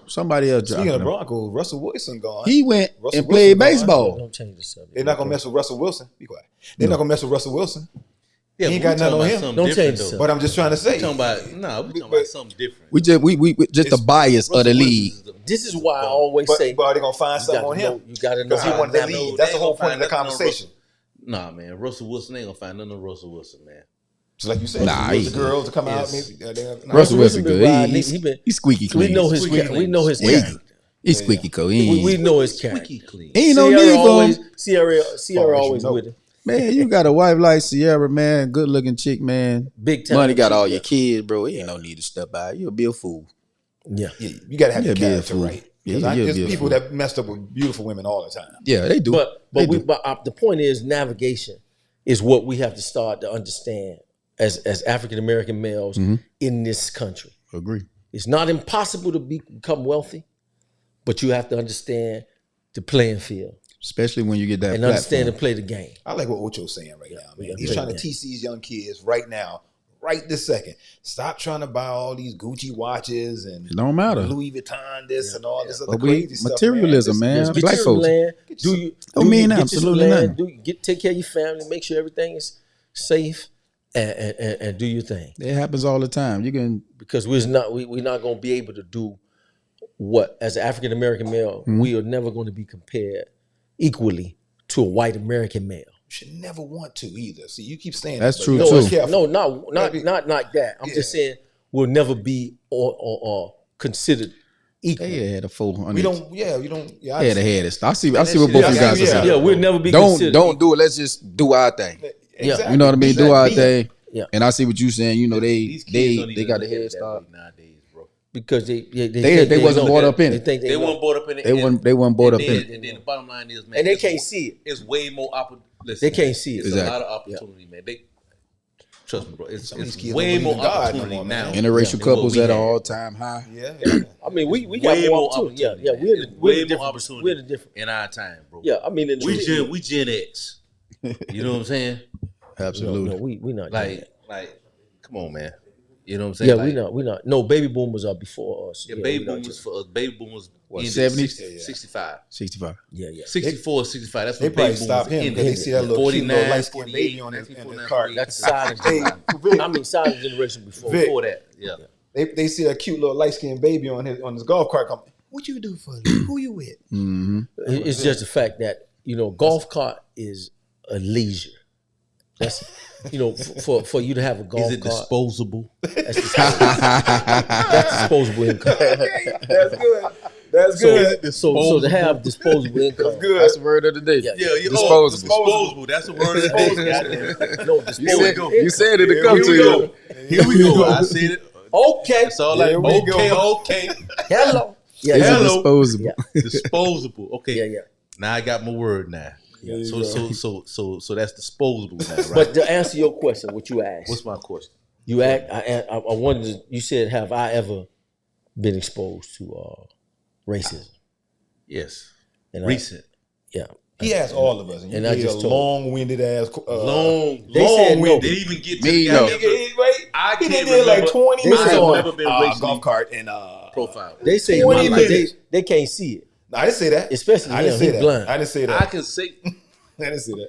Somebody else drafted him. Speaking of Broncos, Russell Wilson gone. He went and played baseball. Don't change the subject. They're not gonna mess with Russell Wilson. Be quiet. They're not gonna mess with Russell Wilson. Yeah, he ain't got nothing on him. Don't change the But I'm just trying to say. We talking about something different. We just the bias of the league. This is why I always say. But are they gonna find something on him? You got to know because he wanted to leave. That's the whole point of the conversation. Nah, man, Russell Wilson ain't gonna find nothing on Russell Wilson, man. Just like you said, the girls to come out. Russell Wilson good. He's squeaky clean. We know his character. He's squeaky clean. We know his character. Ain't no need for him. Sierra always with him. Man, you got a wife like Sierra, man. Good looking chick, man. Big time. Money got all your kids, bro. Ain't no need to step out. You'll be a fool. Yeah. You gotta have your character right. Yeah, there's people that messed up with beautiful women all the time. Yeah, they do. But the point is, navigation is what we have to start to understand as African American males in this country. Agree. It's not impossible to become wealthy, but you have to understand the playing field. Especially when you get that and platform. Understand and play the game. I like what Ocho's saying right now, man. He's trying to teach these young kids right now, right this second. Stop trying to buy all these Gucci watches and it don't matter. Louis Vuitton this and all this other crazy stuff. Materialism, man. Black folks. Don't mean absolutely nothing. Take care of your family, make sure everything is safe, and do your thing. It happens all the time. Because we're not going to be able to do what as an African American male we are never going to be compared equally to a white American male. You should never want to either. See, you keep saying that's that, true too. No, not like that. I'm just saying we'll never be or considered equal. They had a 400. We don't. Yeah, had it. I see what both you guys are saying. Yeah, we'll never be. Don't do it. Let's just do our thing. Exactly. You know what I mean? Do our thing. Yeah. And I see what you're saying. You know, they got the head start nowadays, bro. Because they wasn't brought up in it. They weren't brought up in it. They weren't brought up in it. And then the bottom line is, man, and they can't see it. It's way more opportunity. They can't see it. It's a lot of opportunity, man. Trust me, bro. It's way more opportunity now. Interracial couples at an all-time high. Yeah. I mean, we got more opportunity. Yeah. We're the different. We're the different in our time, bro. Yeah, I mean, we Gen X. You know what I'm saying? Absolutely. No, we not like. Come on, man. You know what I'm saying? Yeah, we not. No, baby boomers are before us. Yeah, baby boomers for us. Baby boomers. What, 70? 65. 65. Yeah. 64, 65. That's they when probably baby stopped him because they see that little cute little light-skinned baby on his car. That's silent generation. I mean, silent generation before that. Yeah. They see a cute little light-skinned baby on his golf cart. Come, what you do for me? Who you with? Mm-hmm. It's just the fact that golf cart is a leisure. That's for you to have a golf Is it cart. disposable? That's disposable income. That's good. That's good. So to have disposable income. That's good. That's the word of the day. Yeah, disposable. Disposable. That's the word of the day. No, disposable. You said it to come to you. Here we go. I said it. Okay. That's all I. Okay. Hello. Yeah. It's Hello. disposable. Yeah. Disposable. Okay. Yeah. Now I got my word now. Yeah. So that's disposable now, right? But to answer your question, what you asked. What's my question? You asked. I wondered. You said, "Have I ever been exposed to racism?" Yes. And Recent. Yeah. He asked all of us, and I you just did a long-winded ass. They said no. They even get to Me, the no. I He can't did like remember. 20 They minutes said on never been racially golf cart and profile. They say 20 minutes. they can't see it. No, I didn't say that. Especially I didn't him, say he that. blind. I didn't say that. I can say. I didn't say that.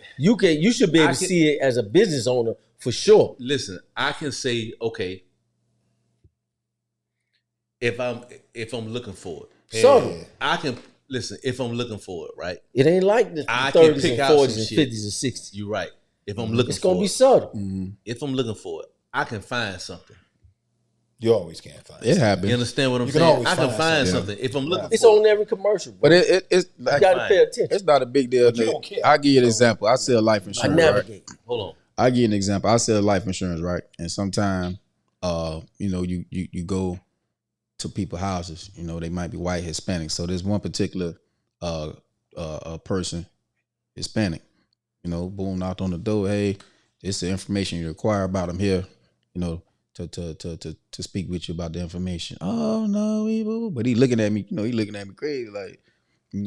You should be able I to can- see it as a business owner for sure. Listen, I can say okay. If I'm looking for it, Subtle. I can listen. If I'm looking for it, right? It ain't like the I can 30s pick and out 40s some and shit. 50s and 60s. You're right. If I'm looking It's for gonna be it, subtle. if I'm looking for it, I can find something. You always can't find It it. happens. You understand what I'm You can saying? always I can find find something. something if I'm looking It's for on every commercial, bro. But it's You like, gotta pay attention. it's not a big deal. But you don't care. I'll give you an example. I sell life I insurance. Right? navigate. Hold on. I'll give you an example. I sell life insurance, right? And sometimes you go to people's houses, they might be white, Hispanic. So there's one particular person, Hispanic, boom, knocked on the door. Hey, this is the information you require about him here, to speak with you about the information. Oh no, but he looking at me, he looking at me crazy, like,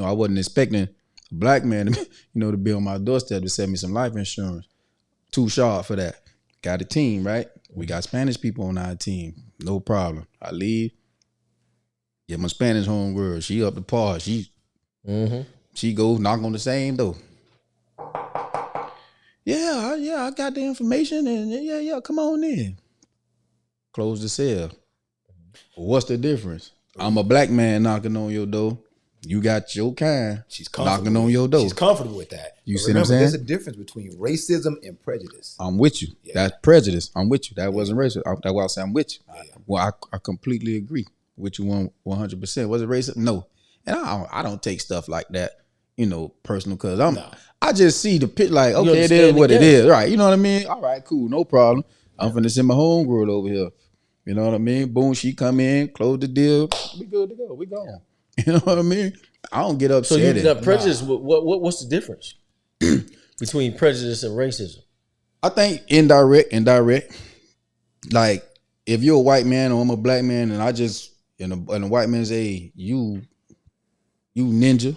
I wasn't expecting a black man to, to be on my doorstep to send me some life insurance. Too sharp for that. Got a team, right? We got Spanish people on our team. No problem. I leave. Get my Spanish homegirl. She up the par. She go knock on the same door. Yeah, I got the information and yeah, come on in. Close the cell. What's the difference? I'm a black man knocking on your door. You got your kind. She's comfortable knocking on your door. She's comfortable with that. You But see what I'm saying? There's a difference between racism and prejudice. I'm with you. Yeah. That's prejudice. I'm with you. That wasn't racist. That's why I say I'm with you. Well, I completely agree with you 100%. Was it racist? No. And I don't take stuff like that, personal, because I just see the pit like, okay, it is what it is. Right. You know what I mean? All right, cool, no problem. I'm finna send my homegirl over here. You know what I mean? Boom, she come in, close the deal. We good to go. We gone. You know what I mean? I don't get upset. So you got prejudice. What's the difference between prejudice and racism? I think indirect. Like if you're a white man or I'm a black man, and I just and a white man say you ninja,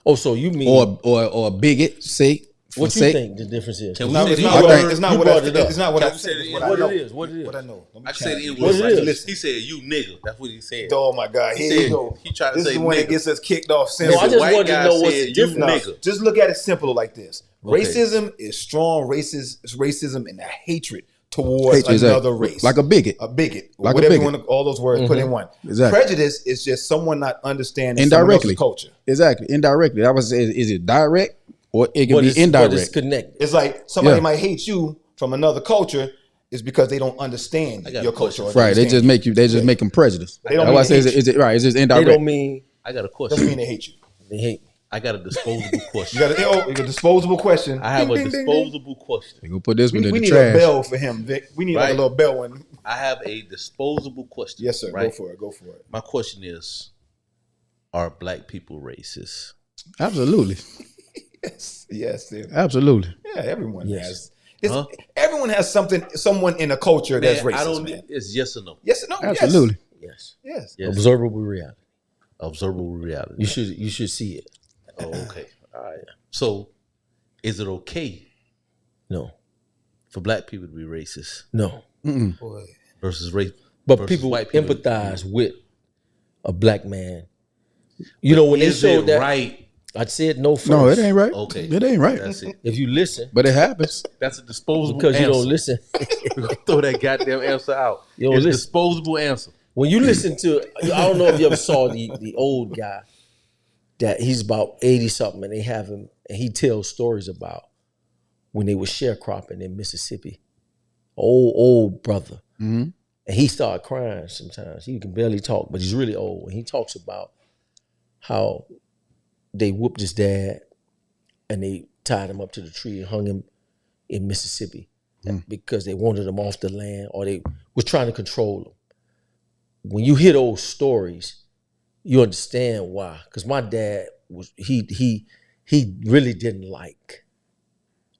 Oh, so you mean or a bigot? Say what you think the difference is? Can we No, say it's the not N-word? what it's not You what brought I it up. it's not what Can I we say said. the It's what N-word? I know. What it is? What I know. Let me I said challenge it you. was What it right. is? He said you nigga. That's what he said. Oh my God! He Here you said go. he tried to This say is the one nigga. that gets us kicked off. No, Simple. I just white wanted to guy know what's said the you difference. No, nigga. just look at it simple like this. Okay. Racism is strong racism and a hatred towards Hatred, another exactly. race. like a bigot. A bigot. Like a whatever bigot. you want to, all those words put in one. Exactly. Prejudice is just someone not understanding Indirectly. someone else's culture. Exactly, indirectly. I was saying, is it direct or it can But be it's indirect? connected. It's like somebody Yeah. might hate you from another culture is because they don't understand I got your a culture. question. or Right, they understand just you. make you. They just make them prejudiced. They don't That's why I mean say, to hate is it right? Is it They indirect? don't mean I got a Doesn't question. mean they hate you. they hate. I got a disposable question. You got a disposable question. I have Ding, a ding, ding, ding. disposable question. We gonna put this one We in the need a trash. bell for him, Vic. We need like Right. a little bell one. I have a disposable question. Yes, sir. Right? Go for it. Go for it. My question is: are black people racist? Absolutely, Yes. Yeah, absolutely. everyone Yes. has. It's, Huh? Everyone has someone in a culture that's Man, racist. I don't. Man. It's yes or no. Yes, no, Absolutely. Yes. Yes. Yes. Observable reality. Observable reality. You should see it. Oh, okay. All right. So, is it okay No. for black people to be racist No. Boy. versus race? But versus people white people? empathize with a black man. You know, when they Is showed it that, right? I said no first. No, it ain't right. Okay. It ain't right. That's it. If you listen, But it happens. That's a disposable because you answer. don't listen. We're gonna throw that goddamn answer out. You don't It's a listen. disposable answer. When you listen to, I don't know if you ever saw the old guy that he's about 80 something, and they have him, and he tells stories about when they were sharecropping in Mississippi. Old brother. Mm-hmm. And he started crying sometimes. He can barely talk, but he's really old. And he talks about how they whooped his dad and they tied him up to the tree and hung him in Mississippi because they wanted him off the land or they was trying to control him. When you hear those stories, you understand why. Because my dad he really didn't like.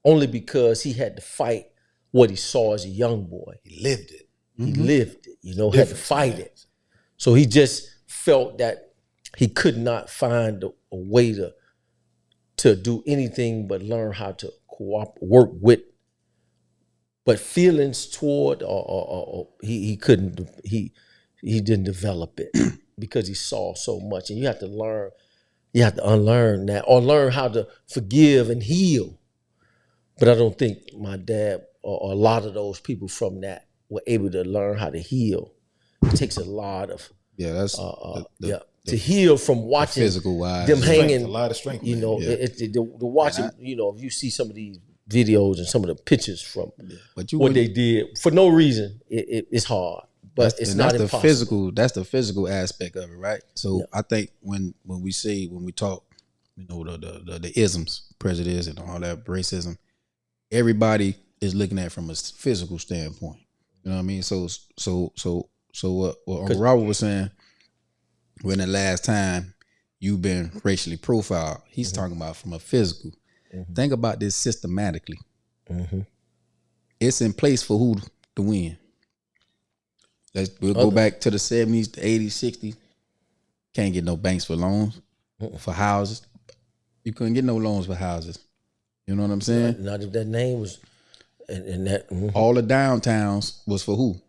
Only because he had to fight what he saw as a young boy. He lived it. He lived it, had to fight it. So he just felt that he could not find a way to do anything but learn how to work with. But feelings toward or he couldn't, he didn't develop it because he saw so much. And you have to unlearn that or learn how to forgive and heal. But I don't think my dad or a lot of those people from that were able to learn how to heal. It takes a lot of to heal from watching physical wise, them hanging. A lot of strength. The watching. If you see some of these videos and some of the pictures from what they did for no reason, it's hard. But it's not impossible. That's the physical aspect of it, right? So I think when we talk, the isms, prejudice, and all that racism, everybody is looking at it from a physical standpoint. You know what I mean? So what Uncle Robert was saying, when the last time you've been racially profiled, he's talking about from a physical. Think about this systematically. It's in place for who to win. We'll go back to the 70s, the 80s, 60s. Can't get no banks for loans, for houses. You couldn't get no loans for houses. You know what I'm saying? Not if that name was, and that. All the downtowns was for who?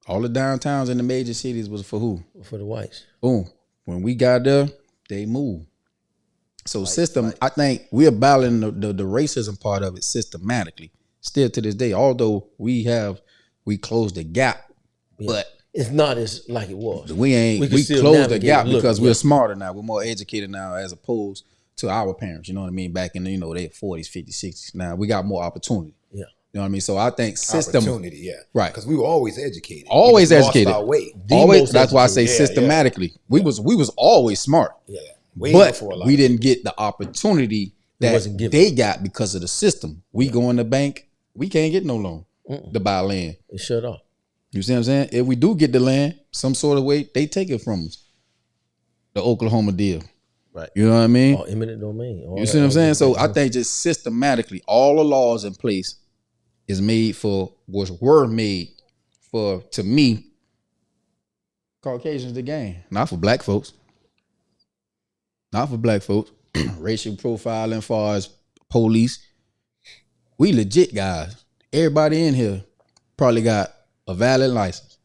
All the downtowns in the major cities was for who? For the whites. Boom. When we got there, they moved. So I think we're battling the racism part of it systematically. Still to this day, although we closed the gap, but it's not as like it was. We closed the gap because we're smarter now. We're more educated now as opposed to our parents. You know what I mean? Back in their 40s, 50s, 60s. Now we got more opportunity. Yeah. You know what I mean? So I think system opportunity, right? Because we were always educated. Always educated. Lost our way. Always. That's why I say systematically. We was always smart. Yeah. But we didn't get the opportunity that they got because of the system. We go in the bank, we can't get no loan to buy land. It shut off. You see what I'm saying? If we do get the land, some sort of way, they take it from us. The Oklahoma deal. Right. You know what I mean? Or eminent domain. You see what I'm saying? So I think just systematically, all the laws in place were made for, to me, Caucasians to gain. Not for black folks. Not for black folks. Racial profiling as far as police. We legit guys. Everybody in here probably got a valid license.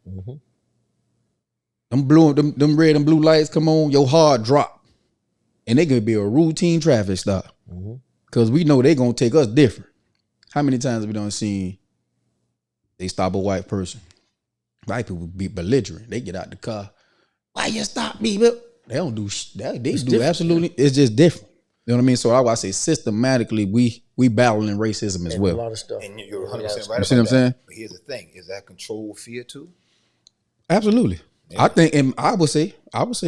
Them red and blue lights come on, your heart drop. And they could be a routine traffic stop. Because we know they gonna take us different. How many times have we done seen they stop a white person? White people be belligerent. They get out the car. Why you stop me? They don't do that. They do absolutely. It's just different. You know what I mean? So I would say systematically we battling racism as well. A lot of stuff. And you're 100% right. You see what I'm saying? But here's the thing: is that control fear too? Absolutely. Yeah. I think, and I would say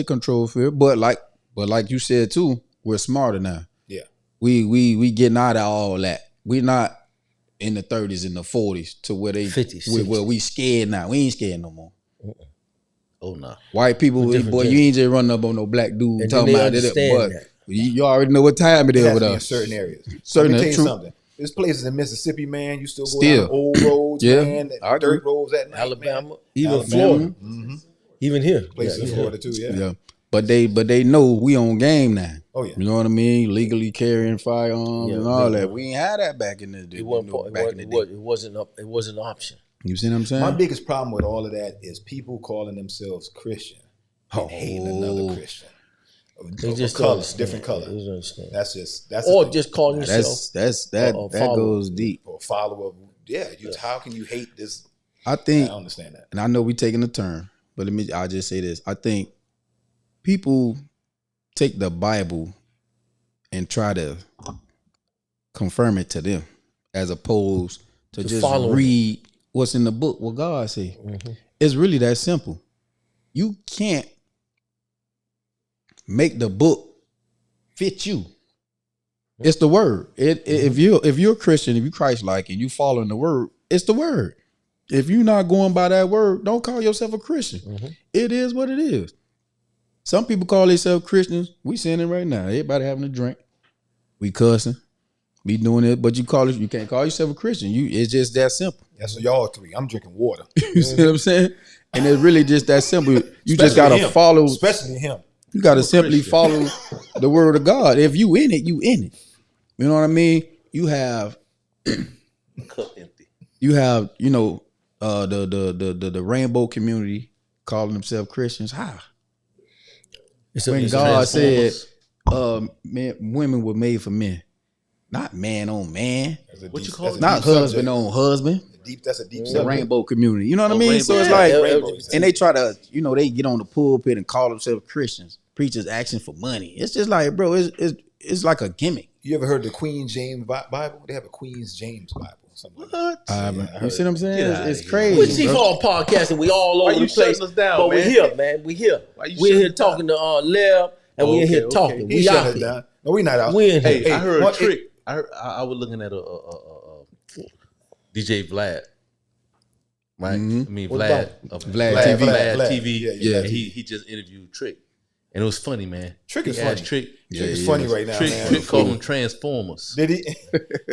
control fear, but like you said too, we're smarter now. Yeah. We getting out of all that. We're not in the 30s and the 40s to where they 50s. Where we scared now. We ain't scared no more. Oh no. White people, boy, you ain't just running up on no black dude and talking about it. But you already know what time it is with us. In certain areas. Certain Let me tell you true. something. There's places in Mississippi, man. You still go down old roads, man. Dirt roads at night, Alabama, man. even Florida, even here. Places in Florida too, yeah. But they know we on game now. Oh yeah. You know what I mean? Legally carrying firearms and all that. We ain't had that back in the day. It wasn't an option. You see what I'm saying? My biggest problem with all of that is people calling themselves Christian and hating another Christian. They just colors, different color. That's just calling yourself. That goes deep. Or follower. Yeah. How can you hate this? I think. I don't understand that. And I know we're taking a turn, but I'll just say this. I think people take the Bible and try to confirm it to them, as opposed to just follow read what's in the book, what God say. It's really that simple. You can't make the book fit you. It's the word. If you're a Christian, if you Christ-like and you following the word, it's the word. If you're not going by that word, don't call yourself a Christian. It is what it is. Some people call themselves Christians. We seeing it right now. Everybody having a drink. We cussing. We doing it. But you can't call yourself a Christian. It's just that simple. That's y'all three. I'm drinking water. You see what I'm saying? And it's really just that simple. You just gotta follow. Especially him. You gotta simply follow the word of God. If you in it, you in it. You know what I mean? You have cup empty. You have, the rainbow community calling themselves Christians. When God said women were made for men, not man on man. What you call it? Not husband on husband. That's a deep The subject. rainbow community. You know what I mean? So it's like, and they try to, they get on the pulpit and call themselves Christians. Preachers asking for money. It's just like, bro, it's like a gimmick. You ever heard the Queen James Bible? They have a Queen's James Bible. What? You see what I'm saying? It's crazy. We're Chief Hall podcast and we all over the place. Us down, but man? we're here, man. We're here. We're here talking to Lev, and we're in here talking. He We shut out us here. down. No, we not out. We in here. Hey, I heard a trick. I was looking at a DJ Vlad. Right? I mean Vlad TV. Yeah. And he just interviewed Trick. And it was funny, man. Trick is He funny. asked Trick. Trick is funny right now, man. Trick called them Transformers. Did he?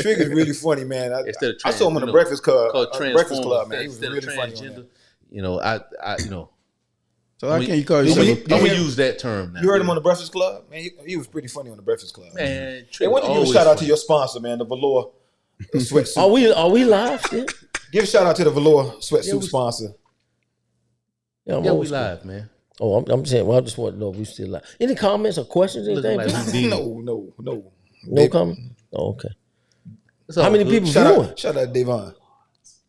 Trick is really funny, man. Instead of I saw him on the Breakfast Club. Breakfast Club, man. He was Instead really of funny. transgender. So how can you call yourself? I'm gonna use that term now. You heard him on the Breakfast Club, man. He was pretty funny on the Breakfast Club. Man, Hey, why don't you give a shout out to your sponsor, man, the Velour sweatsuit. Are we live still? Give a shout out to the Velour sweatsuit sponsor. Yeah, we live, man. Oh, I'm saying. Well, I just want to know if we still live. Any comments or questions? Anything? No comment. Oh, okay. How many people viewing? Shout out to Devon.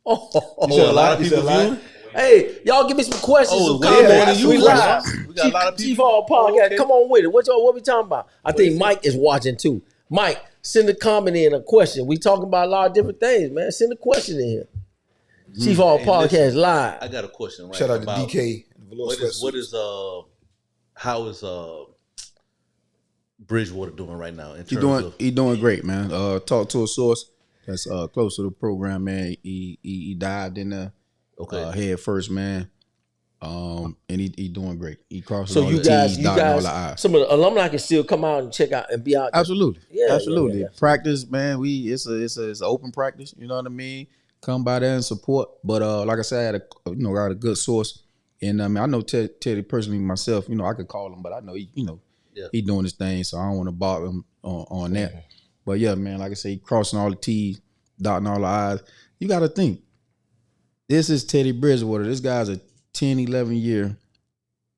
Oh, You said a lot of people viewing. Hey, y'all give me some questions. Oh, some way more comments. than We you, live. we got a lot of Chief people. Hall podcast. Okay. Come on with it. What we talking about? I think Mike is watching too. Mike, send a comment in, a question. We talking about a lot of different things, man. Send a question in here. Chief Hall Hey, podcast listen, live. I got a question. Right? Shout out to about DK. Velour how is Bridgewater doing right now? In terms He doing great, man. Talk to a source that's close to the program, man. He dived in there head first, man. And he doing great. He crossing all the T's, dotting all the I's. Some of the alumni can still come out and check out and be out there. Absolutely. Yeah, Absolutely. yeah. Practice, man. It's an open practice. You know what I mean? Come by there and support. But like I said, I got a good source. And I mean, I know Teddy personally myself. I could call him, but I know he doing his thing, so I don't want to bother him on that. Mm-hmm. But yeah, man, like I say, he crossing all the T's, dotting all the I's. You got to think. This is Teddy Bridgewater. This guy's a 10, 11-year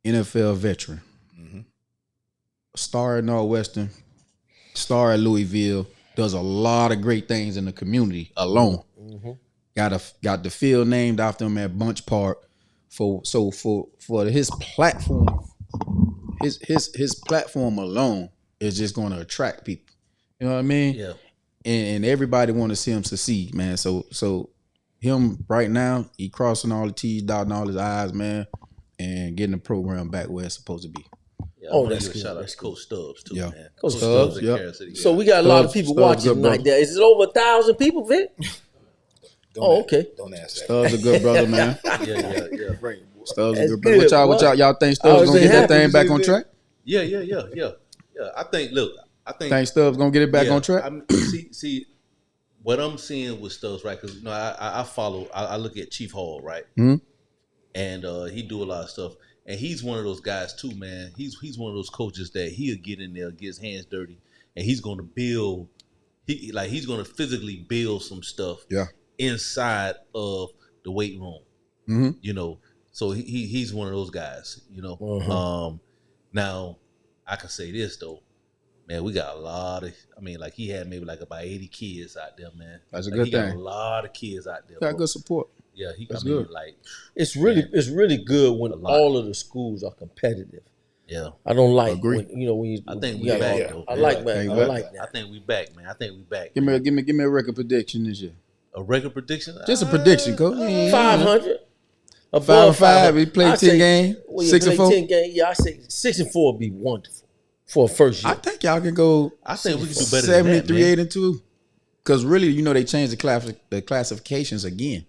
NFL veteran. Mm-hmm. Star at Northwestern, star at Louisville, does a lot of great things in the community alone. Mm-hmm. Got the field named after him at Bunch Park. For his platform, his platform alone is just going to attract people. You know what I mean? Yeah. And everybody want to see him succeed, man. So him right now, he crossing all the T's, dotting all his I's, man, and getting the program back where it's supposed to be. Yeah, that's good. Shout out to Coach Stubbs too, man. Coach Stubbs. Yeah. So we got a lot of people watching tonight. There is it over 1,000 people, Vic? Okay. Don't ask that. Stubbs a good brother, man. Yeah. Right. Stubbs a good brother. What y'all think Stubbs gonna get that thing back on track? Yeah. I think Stubbs gonna get it back on track? See, what I'm seeing with Stubbs, right? Because I follow. I look at Chief Hall, right? Mm-hmm. And he do a lot of stuff. And he's one of those guys too, man. He's one of those coaches that he'll get in there, get his hands dirty, and he's gonna build. He's gonna physically build some stuff. Yeah. Inside of the weight room, mm-hmm. So he's one of those guys, Mm-hmm. Now I can say this though, man, we got a lot of. I mean, like he had maybe like about 80 kids out there, man. That's a good thing. Got a lot of kids out there. Got good support. Yeah, That's good. It's really good when all of the schools are competitive. Yeah, I don't like Agree. when you. I think we got back. all- Though. I like that. I like that. I think we back, man. I think we back. Give me a record prediction this year. A record prediction. Just a prediction, coach. 500. 5-5. We play 10 games. Well, 6-4. 10 games. Yeah, I say 6-4 would be wonderful for a first year. I think y'all can go. I think we can do better than that, 73-8-2. Because really, they changed the classifications again.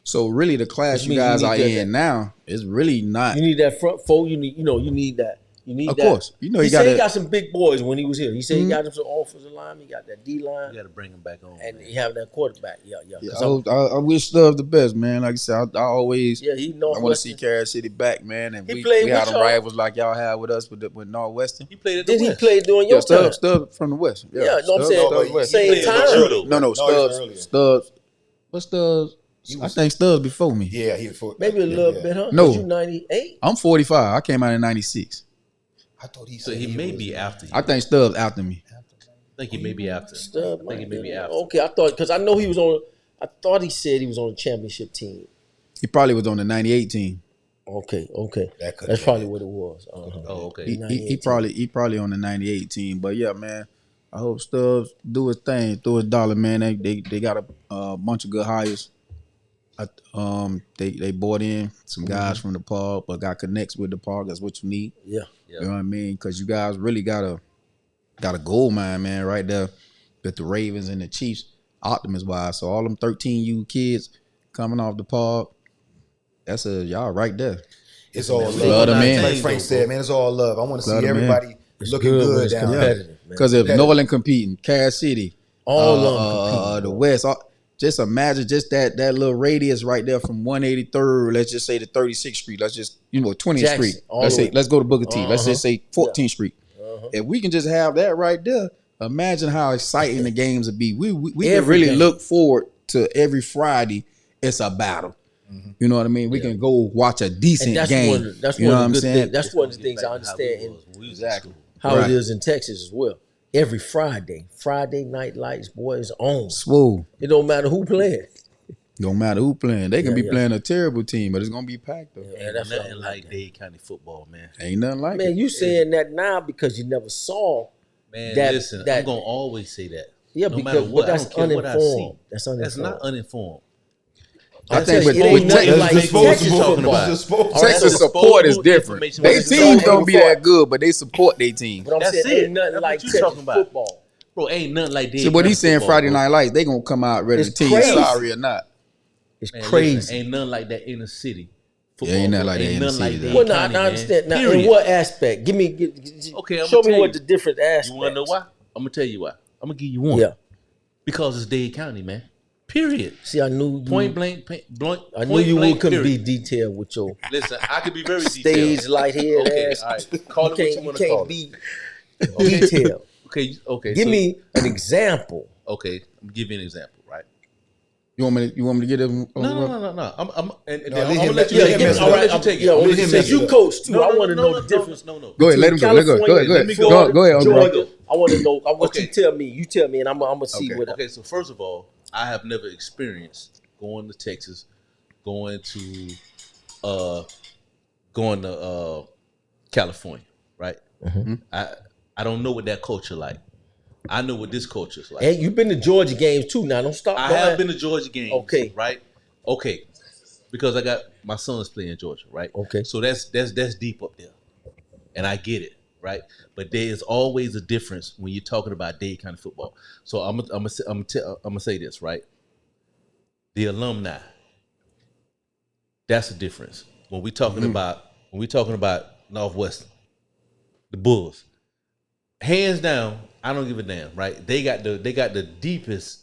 So really, the class you guys are in now is really not. You need that front four. You need that. You need of that. course, he got some big boys when he was here. He said he got him some offensive line. He got that D line. You got to bring him back on, and man. he have that quarterback. Yeah. I wish Stubbs the best, man. Like I said, I always. Yeah, he I want to see Carol City back, man. And we had them rivals like y'all had with us with Northwestern. He played at the West. He play during your time? Stubbs from the West. Yeah, no, I'm saying same time. No, Stubbs. What's Stubbs? I think Stubbs before me. Yeah, he was maybe a little bit, huh? No, you 98. I'm 45. I came out in 96. I thought so he may be after you. I think Stubbs after me. I think he may be after. Stubbs. I think he may be after. Okay, I thought because I know he was on. I thought he said he was on the championship team. He probably was on the 98 team. Okay. That's probably what it was. Oh, okay. He probably on the 98 team. But yeah, man, I hope Stubbs do his thing, throw his dollar, man. They got a bunch of good hires. They bought in some guys from the park, but got connects with the park. That's what you need. Yeah. You know what I mean? Because you guys really got a gold mine, man, right there with the Ravens and the Chiefs, optimist wise. So all them 13U kids coming off the park, that's y'all right there. It's all love. Like Frank said, man, it's all love. I want to see everybody looking good down there. Because if Norland competing, Cass City, all of them competing, the West. Just imagine just that little radius right there from 183rd, let's just say to 36th Street. Let's just, 20th Jackson, Street. Let's go to Booker T. Let's just say 14th Street. If we can just have that right there, imagine how exciting the games would be. We can really look forward to every Friday. It's a battle. You know what I mean? We can go watch a decent game. That's one of the good things. That's one of the things I understand. Exactly. How it is in Texas as well. Every Friday night lights, boys on. Swole. It don't matter who playing. Don't matter who playing. They can be playing a terrible team, but it's gonna be packed though. Yeah, that's nothing like Dade County football, man. Ain't nothing like it. Man, you saying that now because you never saw. Man, listen, I'm gonna always say that. Yeah, no matter what, that's uninformed. That's not uninformed. I think with Texas support is different. Their teams don't be that good, but they support their team. But I'm saying ain't nothing like Texas football. Bro, ain't nothing like that. See what he's saying Friday Night Lights, they gonna come out ready to tell you sorry or not. It's crazy. Ain't nothing like that in the city. Yeah, ain't nothing like that in the city. Well, I understand. Now, in what aspect? Show me what the different aspects. You wanna know why? I'm gonna tell you why. I'm gonna give you one. Yeah. Because it's Dade County, man. Period. See, I knew point blank. I knew you couldn't be detailed with your. Listen, I could be very stage light head ass. All right. Call it what you want to call it. You can't be detailed. Okay. Give me an example. Okay, I'm gonna give you an example, right? You want me to get it? No. I'm gonna let you take it. Since you coach too, I want to know the difference. No. Go ahead, let him go. Go ahead. Georgia, I want to know what you tell me. You tell me, and I'm gonna see what. Okay, so first of all, I have never experienced going to Texas, going to California, right? Mm-hmm. I don't know what that culture like. I know what this culture is like. Hey, you've been to Georgia games too. Now don't stop. I have been to Georgia games. Okay. Right. Okay. Because I got my sons playing in Georgia. Right. Okay. So that's deep up there, and I get it. Right. But there is always a difference when you're talking about Dade County football. So I'm gonna say this, right? The alumni. That's the difference when we talking about Northwestern, the Bulls. Hands down, I don't give a damn, right? They got the deepest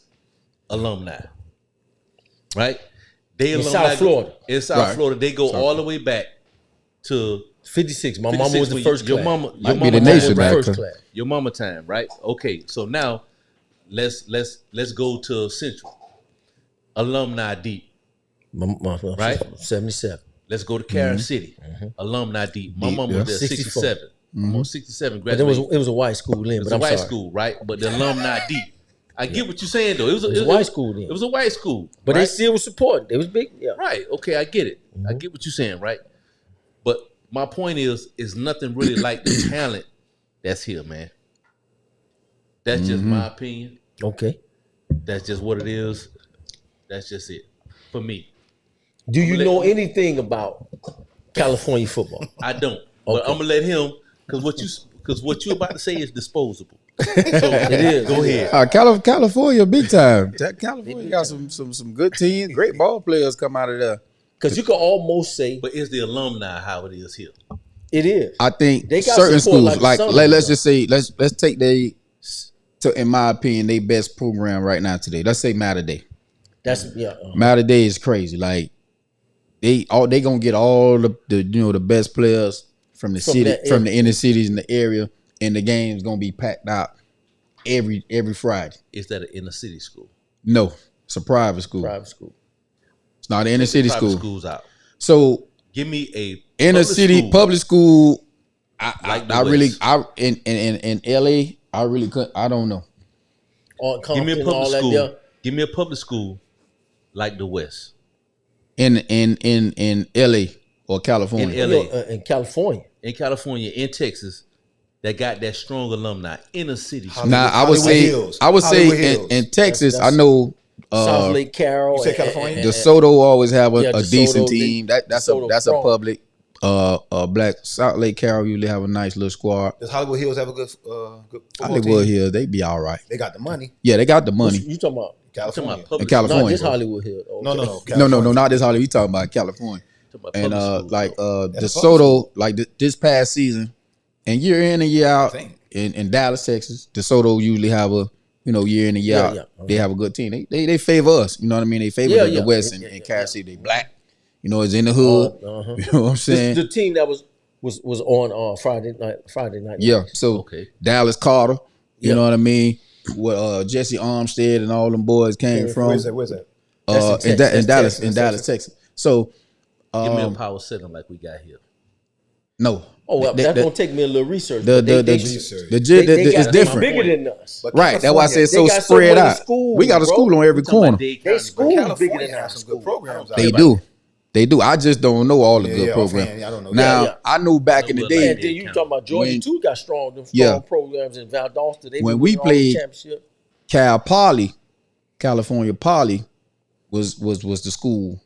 alumni, right? In South Florida. In South Florida, they go all the way back to 56. My mama was the first class. Might be the nation back. Your mama time, right? Okay, so now let's go to Central. Alumni deep, right? 77. Let's go to Carol City. Alumni deep. My mama was there 67. I'm on 67. But it was a white school then. It was a white school, right? But the alumni deep. I get what you're saying though. It was a white school then. It was a white school, but right? they still was supporting. They was big. Yeah. Right. Okay, I get it. I get what you're saying, right? But my point is nothing really like the talent that's here, man. That's just my opinion. Okay. That's just what it is. That's just it for me. Do you know anything about California football? I don't. But I'm gonna let him because what you about to say is disposable. So it is. Go ahead. California, big time. California got some good teams, great ball players come out of there. Because you could almost say, but is the alumni how it is here? It is. I think they got certain schools, like let's just say, let's take in my opinion, they best program right now today. Let's say Miami-Dade. That's Miami-Dade is crazy. Like they gonna get all the best players from the city, from the inner cities in the area, and the game's gonna be packed out every Friday. Is that an inner city school? No, it's a private school. Private school. It's not an inner city school. Schools out. So give me a inner city public school. In LA, I really couldn't. I don't know. Give me a public school. Give me a public school like the West. In LA or California. In LA. In California. In California, in Texas, that got that strong alumni. Inner city. Now I would say in Texas, I know South Lake Carroll. You say California? DeSoto always have a decent team. That's DeSoto a public. Black South Lake Carroll usually have a nice little squad. Does Hollywood Hills have a good Hollywood Hills, they be all right. They got the money. Yeah, they got the money. You talking about California? In California, not this Hollywood Hills. Okay. No, no, not this Hollywood. You talking about California? And DeSoto, like this past season, and year in and year out in Dallas, Texas, DeSoto usually have a year in and year out. They have a good team. They favor us. You know what I mean? They favor the West and Kansas City. They black. It's in the hood. You know what I'm saying? The team that was on Friday night. Yeah. So Dallas Carter. You know what I mean? Where Jesse Armstead and all them boys came from. Where's that? In Dallas, Texas. So give me a power setting like we got here. No. Oh, well, that's gonna take me a little research. It's different. Bigger than us, right? That's why I said it's so spread out. We got a school on every corner. They school bigger than us. Some good programs. They do. I just don't know all the good programs. I don't know. Now I know back in the day. And then you talking about Georgia too? Got strong programs in Valdosta. When we played California Poly was the school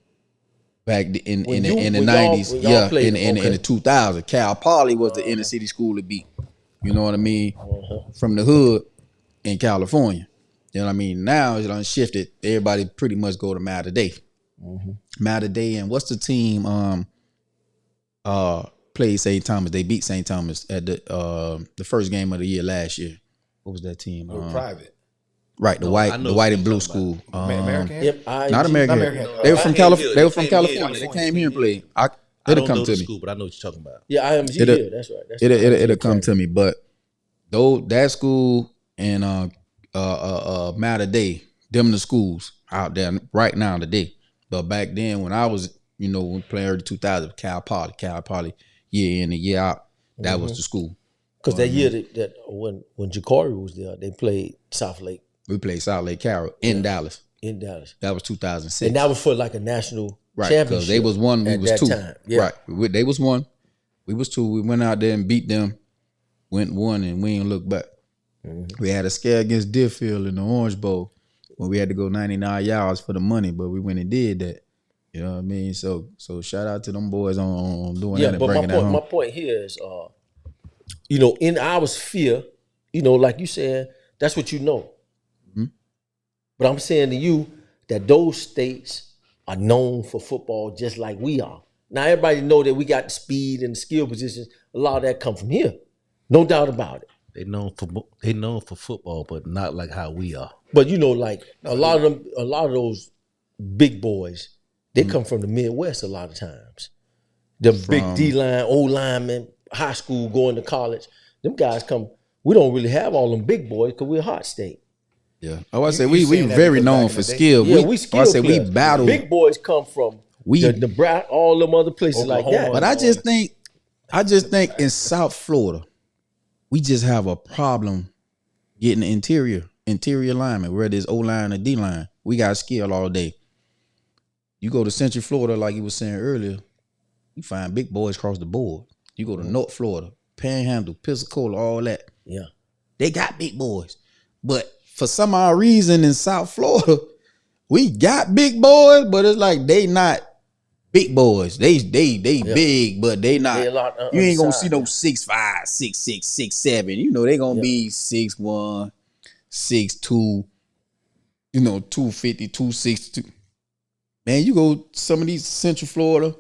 back in the 90s. In the 2000s, Cal Poly was the inner city school to beat. You know what I mean? From the hood in California. You know what I mean? Now it's unshifted. Everybody pretty much go to Miami-Dade. Miami-Dade, and what's the team played St. Thomas? They beat St. Thomas at the first game of the year last year. What was that team? Private. Right, the white and blue school. American? Yep, not American. They were from California. They were from California. They came here and played. It'll come to me. School, but I know what you're talking about. Yeah, IMG here. That's right. It'll come to me. But that school and Miami-Dade, them the schools out there right now today. But back then, when I was, when playing early 2000s, Cal Poly, year in and year out, that was the school. Because that year that when Ja'Cory was there, they played South Lake. We played South Lake Carroll in Dallas. In Dallas. That was 2006. And that was for like a national championship. Because they was one, we was two. Time. Yeah. Right. They was one, we was two. We went out there and beat them, won, and we ain't look back. We had a scare against Deerfield in the Orange Bowl when we had to go 99 yards for the money, but we went and did that. You know what I mean? So shout out to them boys on doing that and bringing that home. My point here is, in our sphere, like you said, that's what you know. But I'm saying to you that those states are known for football just like we are. Now everybody know that we got the speed and the skill positions. A lot of that come from here, no doubt about it. They known for football, but not like how we are. But like a lot of those big boys, they come from the Midwest a lot of times. The big D-line, O-linemen, high school, going to college. Them guys come. We don't really have all them big boys because we're a hot state. Yeah, I say we very known for skill. Yeah, we skill. We battle. Big boys come from the all them other places Oklahoma, like that. But I just think in South Florida, we just have a problem getting the interior lineman, whether it's O-line or D-line. We got skill all day. You go to Central Florida, like you was saying earlier, you find big boys across the board. You go to North Florida, Panhandle, Pensacola, all that. Yeah. They got big boys. But for some odd reason in South Florida, we got big boys, but it's like they not big boys. They big, but they not. You ain't gonna see no 6'5", 6'6", 6'7". You know, they gonna be 6'1", 6'2", 250, 262. Man, you go some of these Central Florida,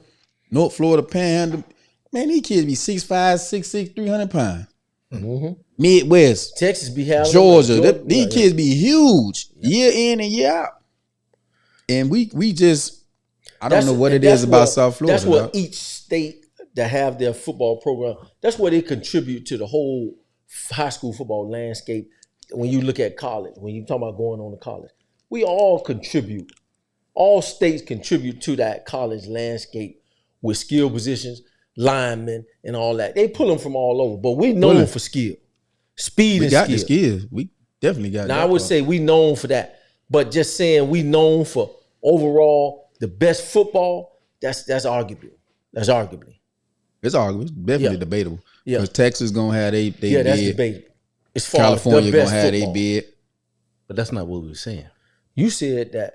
North Florida, Panhandle, man, these kids be 6'5", 6'6", 300 pounds. Mm-hmm. Midwest, Texas be having Georgia. These kids be huge year in and year out. And we just, I don't know what it is about South Florida. That's what each state that have their football program, that's where they contribute to the whole high school football landscape. When you look at college, when you talk about going on to college, we all contribute. All states contribute to that college landscape with skill positions, linemen, and all that. They pull them from all over, but we known for skill, speed, and skill. We got the skills. We definitely got. Now I would say we known for that, but just saying we known for overall the best football, that's arguable. That's arguably. It's arguable. It's definitely debatable. Yeah, because Texas gonna have they yeah, that's debatable. As far California as the best gonna have football. they bid, but that's not what we were saying. You said that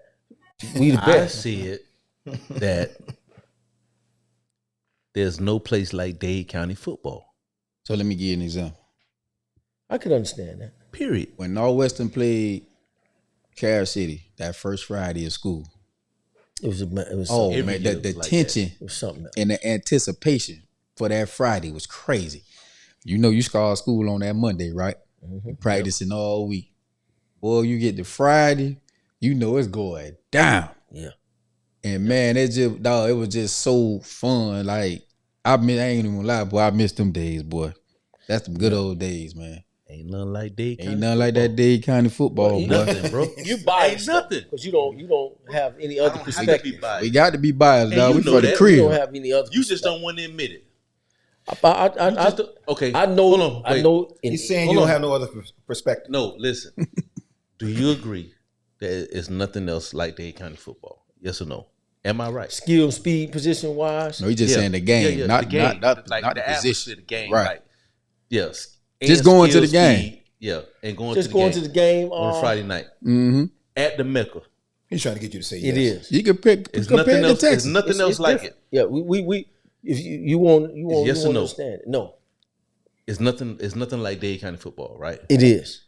we the best. I said that there's no place like Dade County football. So let me give you an example. I could understand that. Period. When Northwestern played Carol City that first Friday of school, It was man, the like tension it was something else. and the anticipation for that Friday was crazy. You know, you start school on that Monday, right? Mm-hmm. Practicing all week. Boy, you get to Friday, you know it's going down. Yeah. And man, it was just so fun. Like, I ain't even gonna lie, boy, I miss them days, boy. That's the good old days, man. Ain't nothing like Dade County. Ain't nothing like that Dade County football, boy. Nothing, bro. You biased nothing because you don't have any other perspective. We got to be biased, dog. We for the You crib. don't have any other. You just don't want to admit it. Okay. I know. Hold on, I know. He's saying you don't have no other perspective. No, listen. Do you agree that it's nothing else like Dade County football? Yes or no? Am I right? Skill, speed, position wise. No, he's just saying the game, not the game, not like the position of the game, right? Like, yes, just going to the game. And going just to the going game to the game on a Friday night at the Mecca. He's trying to get you to say it yes. is. You can pick. It's compare nothing else. to Texas. There's nothing else like different. it. Yeah, we. If you want, yes you or no? Understand it. No, it's nothing. It's nothing like Dade County football, right? it is.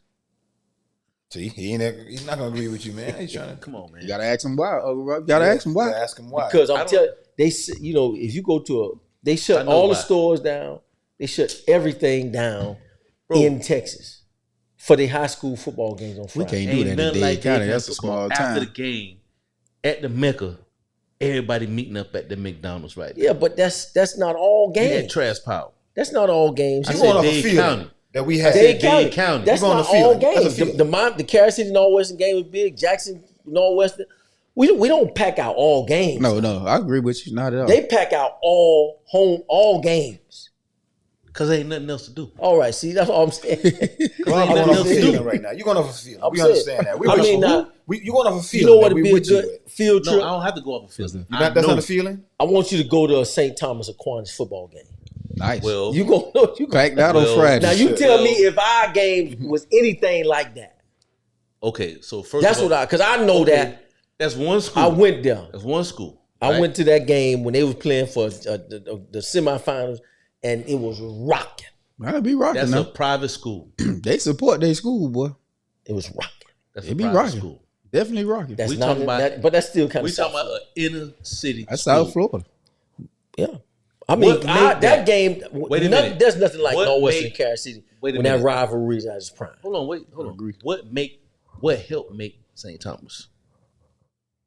See, he's not gonna agree with you, man. He's trying to come on, man. You gotta ask him why. You gotta ask him why. Ask him why. Because I'm telling they, if you go to they shut all the stores down. They shut everything down in Texas for the high school football games on Friday. We can't do that in Dade County. That's a small town. After the game at the Mecca, everybody meeting up at the McDonald's right there. Yeah, but that's not all games. That trash power. That's not all games. I said Dade County. That we had Dade County. That's not all games. The Carol City Northwestern game was big. Jackson Northwestern. We don't pack out all games. No, I agree with you. Not at all. They pack out all games. Cause there ain't nothing else to do. All right, see, that's all I'm saying. I'm going off a feeling right now. You're going off a feeling. We understand that. You're going off a feeling. You know what would be a good field trip? No, I don't have to go off a feeling. That's not a feeling? I want you to go to a St. Thomas Aquinas football game. Nice. Well, you go back that on Friday. Now you tell me if our game was anything like that. Okay, so first that's what because I know that. That's one school. I went there. That's one school. I went to that game when they was playing for the semifinals, and it was rocking. I'd be rocking. That's now. a private school. They support their school, boy. It was rocking. That's it a be private rocking. school. Definitely rocking. That's we not talking about that, but that's still kind of. We talking about an inner city. That's school. South Florida. Yeah. I mean, that game. Wait a minute. There's nothing like Northwestern Carol City when that rivalry is at its prime. Hold on. What helped make St. Thomas?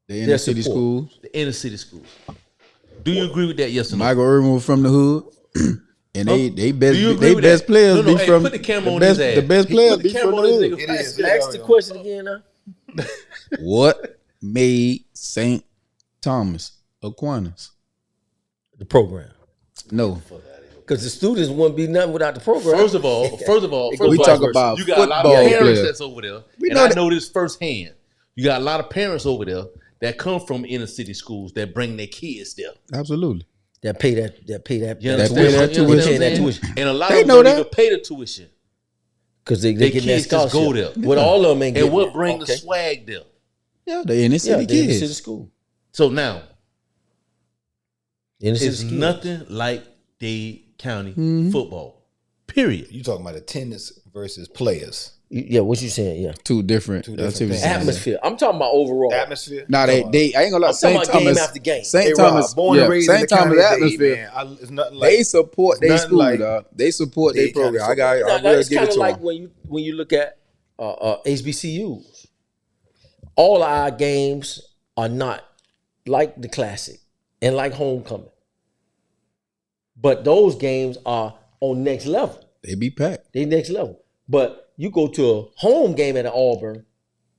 The inner city schools. The inner city schools. Do you agree with that? Yes or no? Michael Irvin was from the hood, and they best players be from put the camera on his ass. The best players be from the hood. It is. Ask the question again now. What made St. Thomas Aquinas? The program. No. Because the students wouldn't be nothing without the program. First of all, we talk about you got a lot of parents that's over there, and I know this firsthand. You got a lot of parents over there that come from inner city schools that bring their kids there. Absolutely. that pay that tuition. And a lot of them don't even pay the tuition. Because they get that scholarship. Go there. But all of them ain't getting and what bring the swag there? Yeah, the inner city kids. Inner city school. So now, it's nothing like Dade County football. Period. You talking about attendance versus players? Yeah, what you saying? Yeah, two different things. Atmosphere. I'm talking about overall atmosphere. Nah, they I ain't gonna lie. St. Thomas game after game. St. Thomas, born and raised in the county atmosphere. It's nothing like, they support their school, like dog. They support their program. I it's kind of like when you look at HBCUs. All our games are not like the Classic and like Homecoming, but those games are on next level. They be packed. They next level. But you go to a home game at Auburn,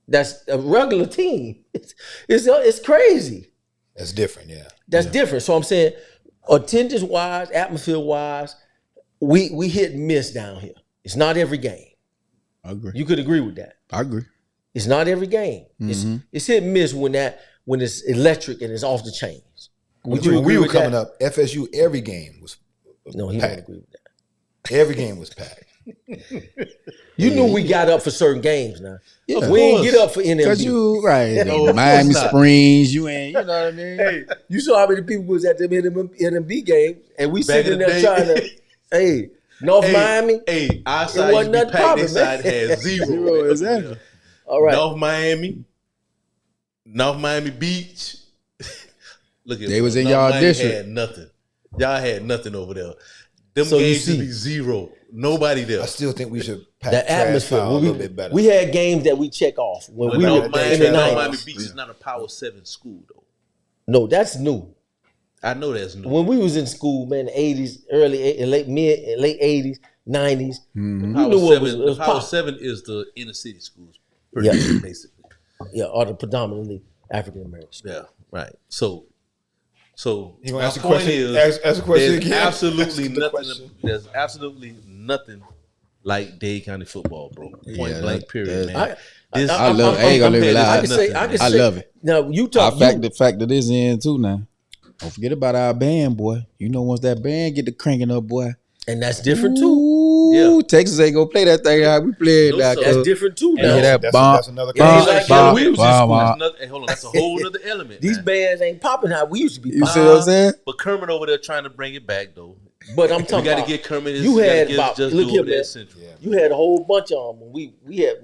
that's a regular team. It's crazy. That's different, yeah. That's different. So I'm saying, attendance wise, atmosphere wise, we hit and miss down here. It's not every game. I agree. You could agree with that. I agree. It's not every game. It's hit and miss when it's electric and it's off the chains. When we were coming up, FSU every game was no, he packed. don't agree with that. Every game was packed. You knew we got up for certain games now. Yeah, we ain't get up for NMB. Because you, Miami Springs, you ain't, you know what I mean? Hey, you saw how many people was at them NMB games, and we sitting there trying to, North Miami. Hey, our side used to be packed, their side had zero. Exactly. All right. North Miami Beach. Look at they was in y'all district. Had nothing. Y'all had nothing over there. Them games should be zero. Nobody there. I still think we should pack the atmosphere a little bit better. We had games that we check off when we were in the 90s. Miami Beach is not a Power 7 school though. No, that's new. I know that's new. When we was in school, man, the 80s, late 80s, 90s. The Power 7 is the inner city schools, basically. Yeah, or the predominantly African American schools. Yeah, right. So you gonna ask a question? Ask a question again. There's absolutely nothing like Dade County football, bro. Point blank, period, man. I love it. I ain't gonna live it out. I love it. Now you talk. The fact that this in too now. Don't forget about our band, boy. You know, once that band get to cranking up, boy. And that's different too. Ooh, Texas ain't gonna play that thing how we play it. That's different too. Now. That's another hold on, that's a whole other element. These bands ain't popping how we used to be. You see what I'm saying? But Kermit over there trying to bring it back though. But I'm talking you got to get Kermit. You had about look here, man. You had a whole bunch of them. We had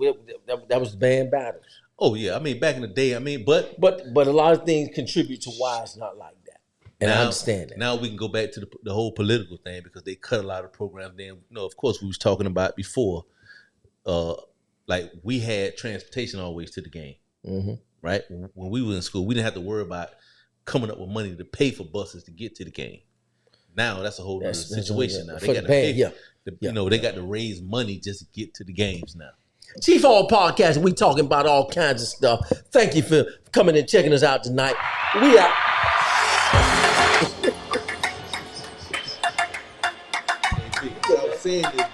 that was band battles. Oh yeah, I mean back in the day. I mean, but a lot of things contribute to why it's not like that. And I understand that. Now we can go back to the whole political thing because they cut a lot of programs. Then, of course, we was talking about before, like we had transportation always to the game, right? When we were in school, we didn't have to worry about coming up with money to pay for buses to get to the game. Now that's a whole other situation. Now they got to pay. They got to raise money just to get to the games now. Chief All Podcast, we talking about all kinds of stuff. Thank you for coming and checking us out tonight. We out. I'm saying this